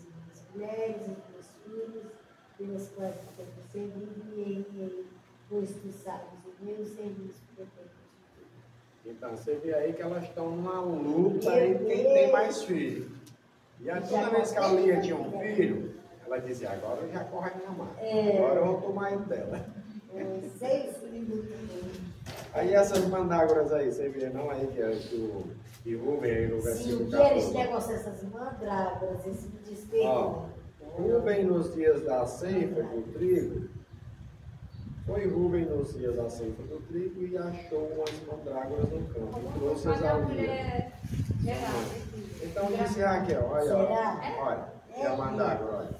mulheres e meus filhos, pelas quais eu tenho servido, e ele, pois tu sabes o meu serviço que eu tenho. Então, você vê aí que elas estão numa luta aí quem tem mais filho. E a toda vez que a Lia tinha um filho, ela dizia, agora eu já corro a minha mãe. Agora eu vou tomar ele dela. 6 filhos. Aí essas mandrágoras aí, você vê não aí que é que Rubem aí no versículo 14. Sim, o que eles negociam essas mandrágoras, esse despeito. Rubem nos dias da ceifa do trigo Foi Rubem nos dias da ceifa do trigo e achou umas mandrágoras no campo. E trouxe as ao dia. Então disse Raquel, olha, olha, e a mandrágora, olha.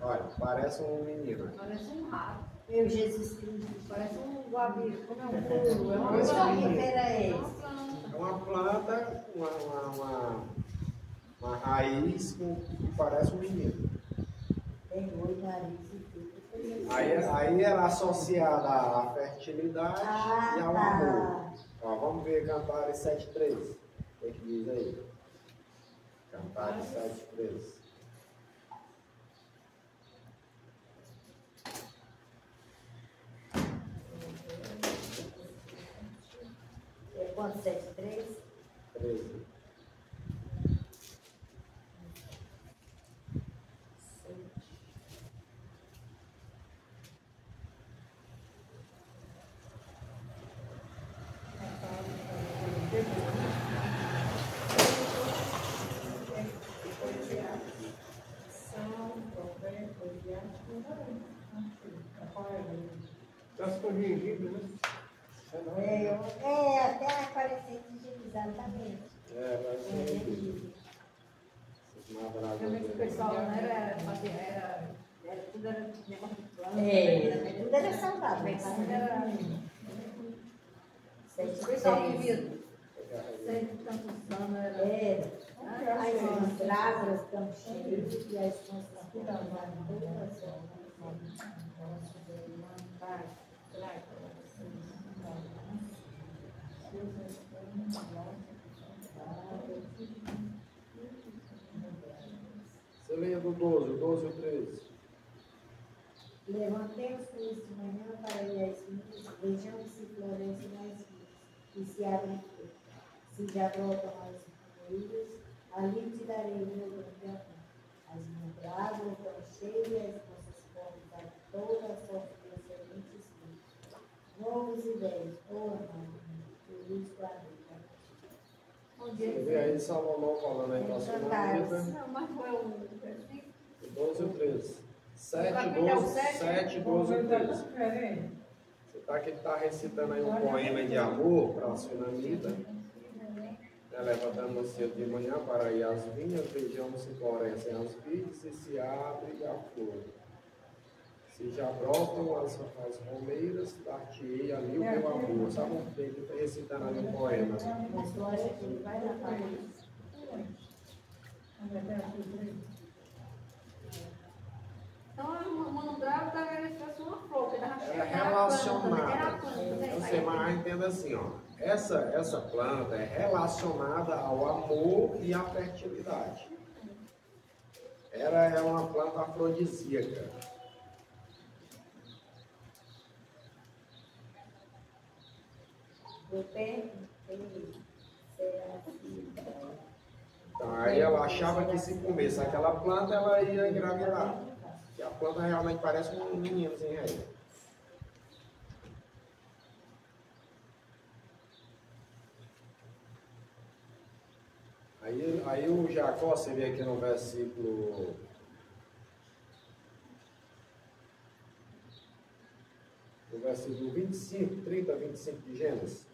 Olha, parece um menino. Parece um rato. Meu Jesus Cristo. Parece um guabiru. Como é um Parece couro. É Parece uma um planta. é É uma planta, uma raiz que parece um menino. Tem olho, nariz e tudo. Aí era associada à fertilidade e ao amor. Ó, vamos ver Cantares 7:3. O que diz aí? Cantares 7:3. Quanto? 7:3? 13. That's com gengibre, né? Até 45 dias, exatamente. Vai ser essas mandrágoras. O pessoal não era fazer, era tudo era negócio de planta. Tudo era saudável. Medicina era. O pessoal vivia sem tantos anos. Era. As mandrágoras estão cheias e as constelações Você leia do 12, o 12 e o 13. Levantemos de manhã para ir às vinhas, vejamos se florescem as vinhas, e se abrem fruto. Se já brotam as moídas, ali te darei o meu grande amor. As mandrágoras estão cheias, nossas portas toda a sorte de excelentes frutos. Novos e velhos, amado, feliz guarda. Você vê aí Salomão falando aí da sua vida. Não, mas foi um. 12 e o 13. 7, 12 e 13. Você está que está recitando aí um poema de amor para a Sunamita. Levantando cedo de manhã para ir às vinhas, vejamos se florescem as vides e se abre a flor. Se já brotam as romeiras, dar-te-ei ali o meu amor. Sabe um que está recitando ali um poema? Vai na parte. Então, a mandrágora estava era uma flor, que dava É relacionada. Eu sei, mas entenda assim, ó. Essa planta é relacionada ao amor e à fertilidade. Ela é uma planta afrodisíaca. Então, aí ela achava que se comesse aquela planta, ela ia engravidar. E a planta realmente parece um meninozinho aí. Aí o Jacó, você vê aqui no versículo 25, 30, 25 de Gênesis.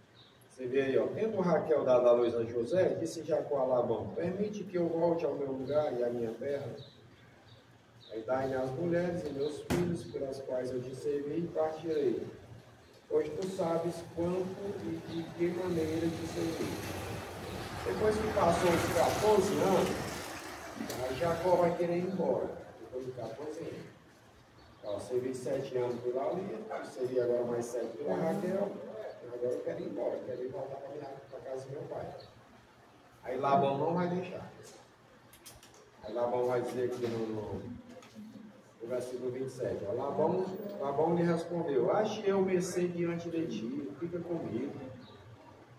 Você vê aí, ó. Tendo Raquel dado a luz a José, disse Jacó a Labão: permite que eu volte ao meu lugar e à minha terra. Aí dai-me as mulheres e meus filhos, pelas quais eu te servi, e partirei. Pois tu sabes quanto e de que maneira te servi. Depois que passou os 14 anos, aí Jacó vai querer ir embora. Depois de 14 anos. Então, servi 7 anos por ali, servi agora mais 7 pela Raquel. Agora eu quero ir embora, eu quero ir voltar para a casa do meu pai. Aí Labão não vai deixar. Aí Labão vai dizer aqui no versículo 27, ó, Labão lhe respondeu: achei eu mercê diante de ti, fica comigo.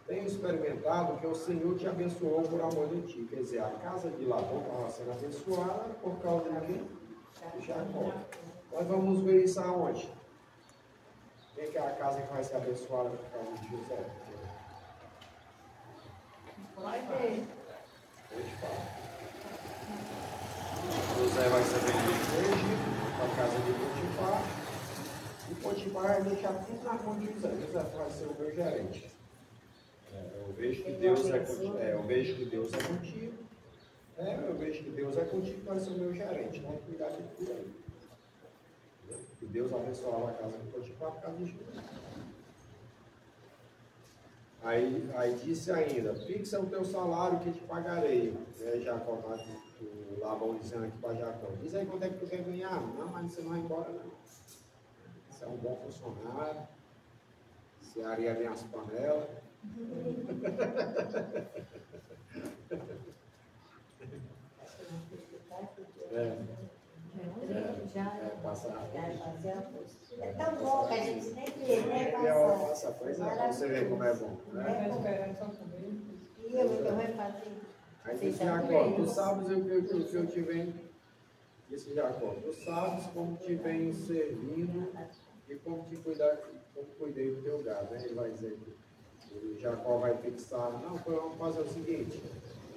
Tenho experimentado que o Senhor te abençoou por amor de ti. Quer dizer, a casa de Labão estava sendo abençoada por causa de quem? De Jacó. Nós vamos ver isso aonde? Quem que é a casa que vai ser abençoada por causa de José? Vai ver. José vai ser vendido para o Egito, para a casa de Potifar. E Potifar vai deixar deixar tudo na mão de José. José vai ser o meu gerente. Eu vejo que Deus é contigo. Eu vejo que Deus é contigo. Eu vejo que Deus é contigo, vai ser o meu gerente. Vai cuidar de tudo aí. Que Deus abençoava a casa de Potifar por causa de José. Aí disse ainda, fixa o teu salário que te pagarei. Jacó, o Labão dizendo aqui para Jacó, diz aí quanto é que tu quer ganhar? Não, mas você não vai embora não. Você é um bom funcionário. Você areia bem as panelas. É tão bom que a gente nem vê, né? Você vê como é bom. E eu vou fazer. Aí disse Jacó, tu sabes o que eu te venho. Disse Jacó, tu sabes como te venho servindo e como cuidei do teu gado. Ele vai dizer que Jacó vai fixar, não, vamos fazer o seguinte,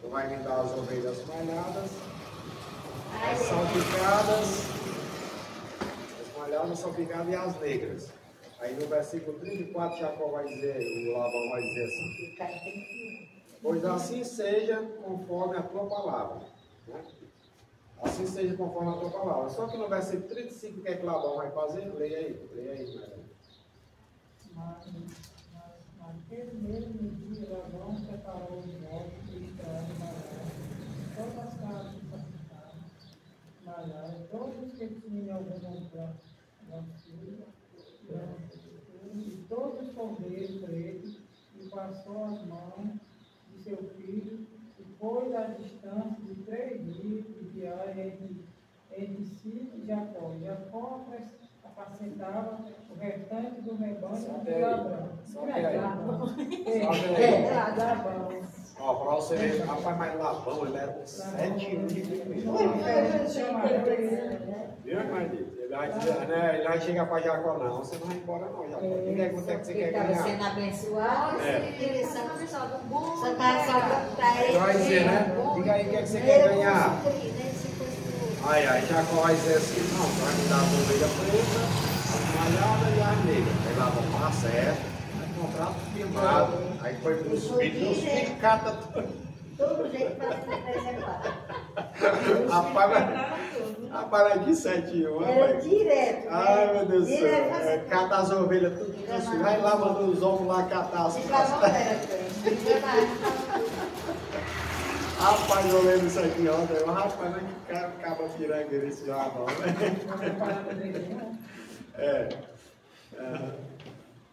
tu vai me dar as ovelhas malhadas, as salpicadas, salpicadas e as negras. Aí no versículo 34, Jacó vai dizer, o Labão vai dizer assim, pois assim seja conforme a tua palavra. Né? Assim seja conforme a tua palavra. Só que no versículo 35, o que é que Labão vai fazer? Leia aí. Naquele mesmo dia, Labão preparou os móveis e estradas todas as casas malhadas, todos que tinham alguma e todos com dedo preto, e passou as mãos de seu filho, e pôs a distância de 3 dias de viagem entre si e Jacó. Jacó apacentava o restante do rebanho de Labão. Ó, para você ver, rapaz, mas Labão, ele era 7 anos de primeiro. Viu, Marlito? Ele vai chegar para Jacó, não. Você não vai embora, não, Jacó. Diga aí quanto é que você quer ganhar. Estava sendo abençoado. Só Você vai dizer, né? Diga aí o que é que você quer ganhar. Aí Jacó vai dizer assim, não, vai me dar a ovelha preta, as malhadas e as negras. Aí lá vão para certo, vai comprar tudo firmado. Aí foi para os filhos, cata tudo. Todo jeito para se preservar. Rapaz, de 7 anos. Era direto. Ai, meu Deus do céu. Cata as ovelhas, tudo isso. Vai lá, mandou os homens lá catar as costas. Rapaz, eu lembro isso aqui ontem. Rapaz, mas que cara acaba pirangueiro esse Labão,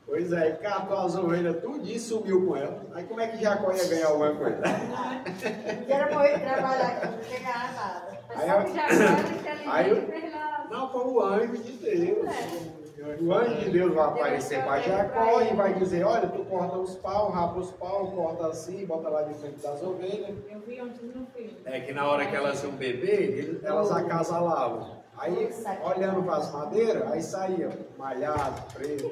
Pois é, catou as ovelhas tudo e sumiu com ela. Aí como é que Jacó ia ganhar alguma coisa? Quero morrer de trabalhar aqui, não tem nada. Não, foi o anjo de Deus. O anjo de Deus vai aparecer para Jacó e vai dizer, olha, tu corta os paus, rapa os paus, corta assim, bota lá de frente das ovelhas. Eu vi ontem no filme. É que na hora que elas iam beber, elas acasalavam. Aí, olhando para as madeiras, aí saía malhado, preto.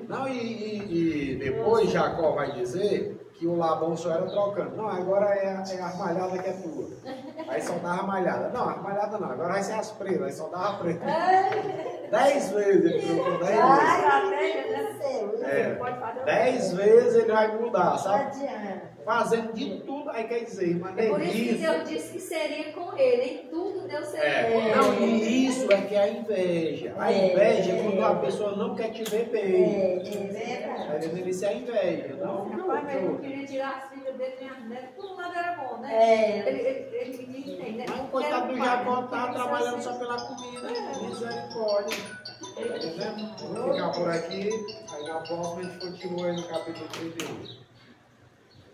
Não, e depois Jacó vai dizer que o Labão só era trocando. Não, agora é a malhada que é tua. Aí só dava malhada. Não, a malhada não, agora vai ser as pretas, aí só dava preta. 10 vezes ele trocou, 10 vezes. 10 vezes ele vai mudar, sabe? Fazendo de tudo, aí quer dizer, mas é por isso que Deus disse que seria com ele, em tudo Deus seria. Não, e isso é que é a inveja. A inveja é quando a pessoa não quer te ver bem. Isso é a inveja. Não, rapaz, mas ele não queria tirar as filhas dele, nem as netas, tudo lado era bom, né? Ele entende, né? Mas o coitado do Jacó está trabalhando só pela comida, misericórdia. Vamos ficar por aqui, aí na próxima a gente continua aí no capítulo 31.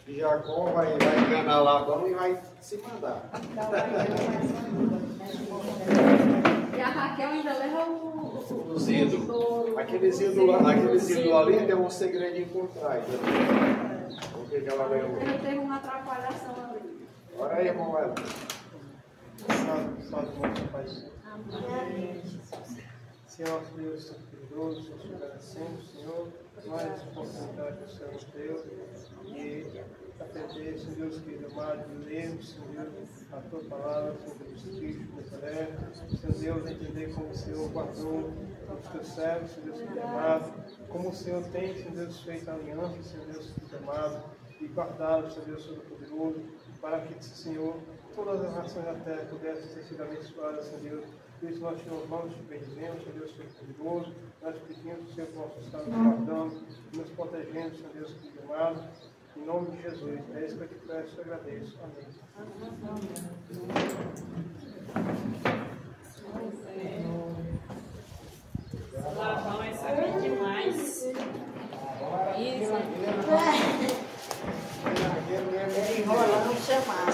E Jacó vai enganar Labão e vai se mandar. E a Raquel ainda leva os ídolos. Aqueles ídolos ali tem um segredinho por trás. O que ela levou? Teve uma atrapalhação ali. Ora aí, irmão. Senhor Deus, Senhor poderoso, Senhor agradecemos, Senhor, mais oportunidade do Senhor Deus, e aprender, Senhor Deus, querido amado, lermos, Senhor Deus, a tua palavra sobre os filhos de Nazaré, Senhor Deus, entender como o Senhor guardou os teus servos, Senhor Deus Filho amado, como o Senhor tem, Senhor Deus, feito a aliança, Senhor Deus Filho amado, e guardá-los, Senhor Deus Todo-Poderoso, para que, Senhor, todas as nações da terra pudessem ter sido abençoadas, Senhor Deus. Por isso nós te louvamos, te bendizemos, Senhor Deus Todo-Poderoso, nós pedimos, Senhor, que possa estar nos guardando, nos protegendo, Senhor Deus Filho amado, em nome de Jesus. É isso que eu te peço e agradeço. Amém. Lavão é saber demais. Isso. Ele enrola no chamado.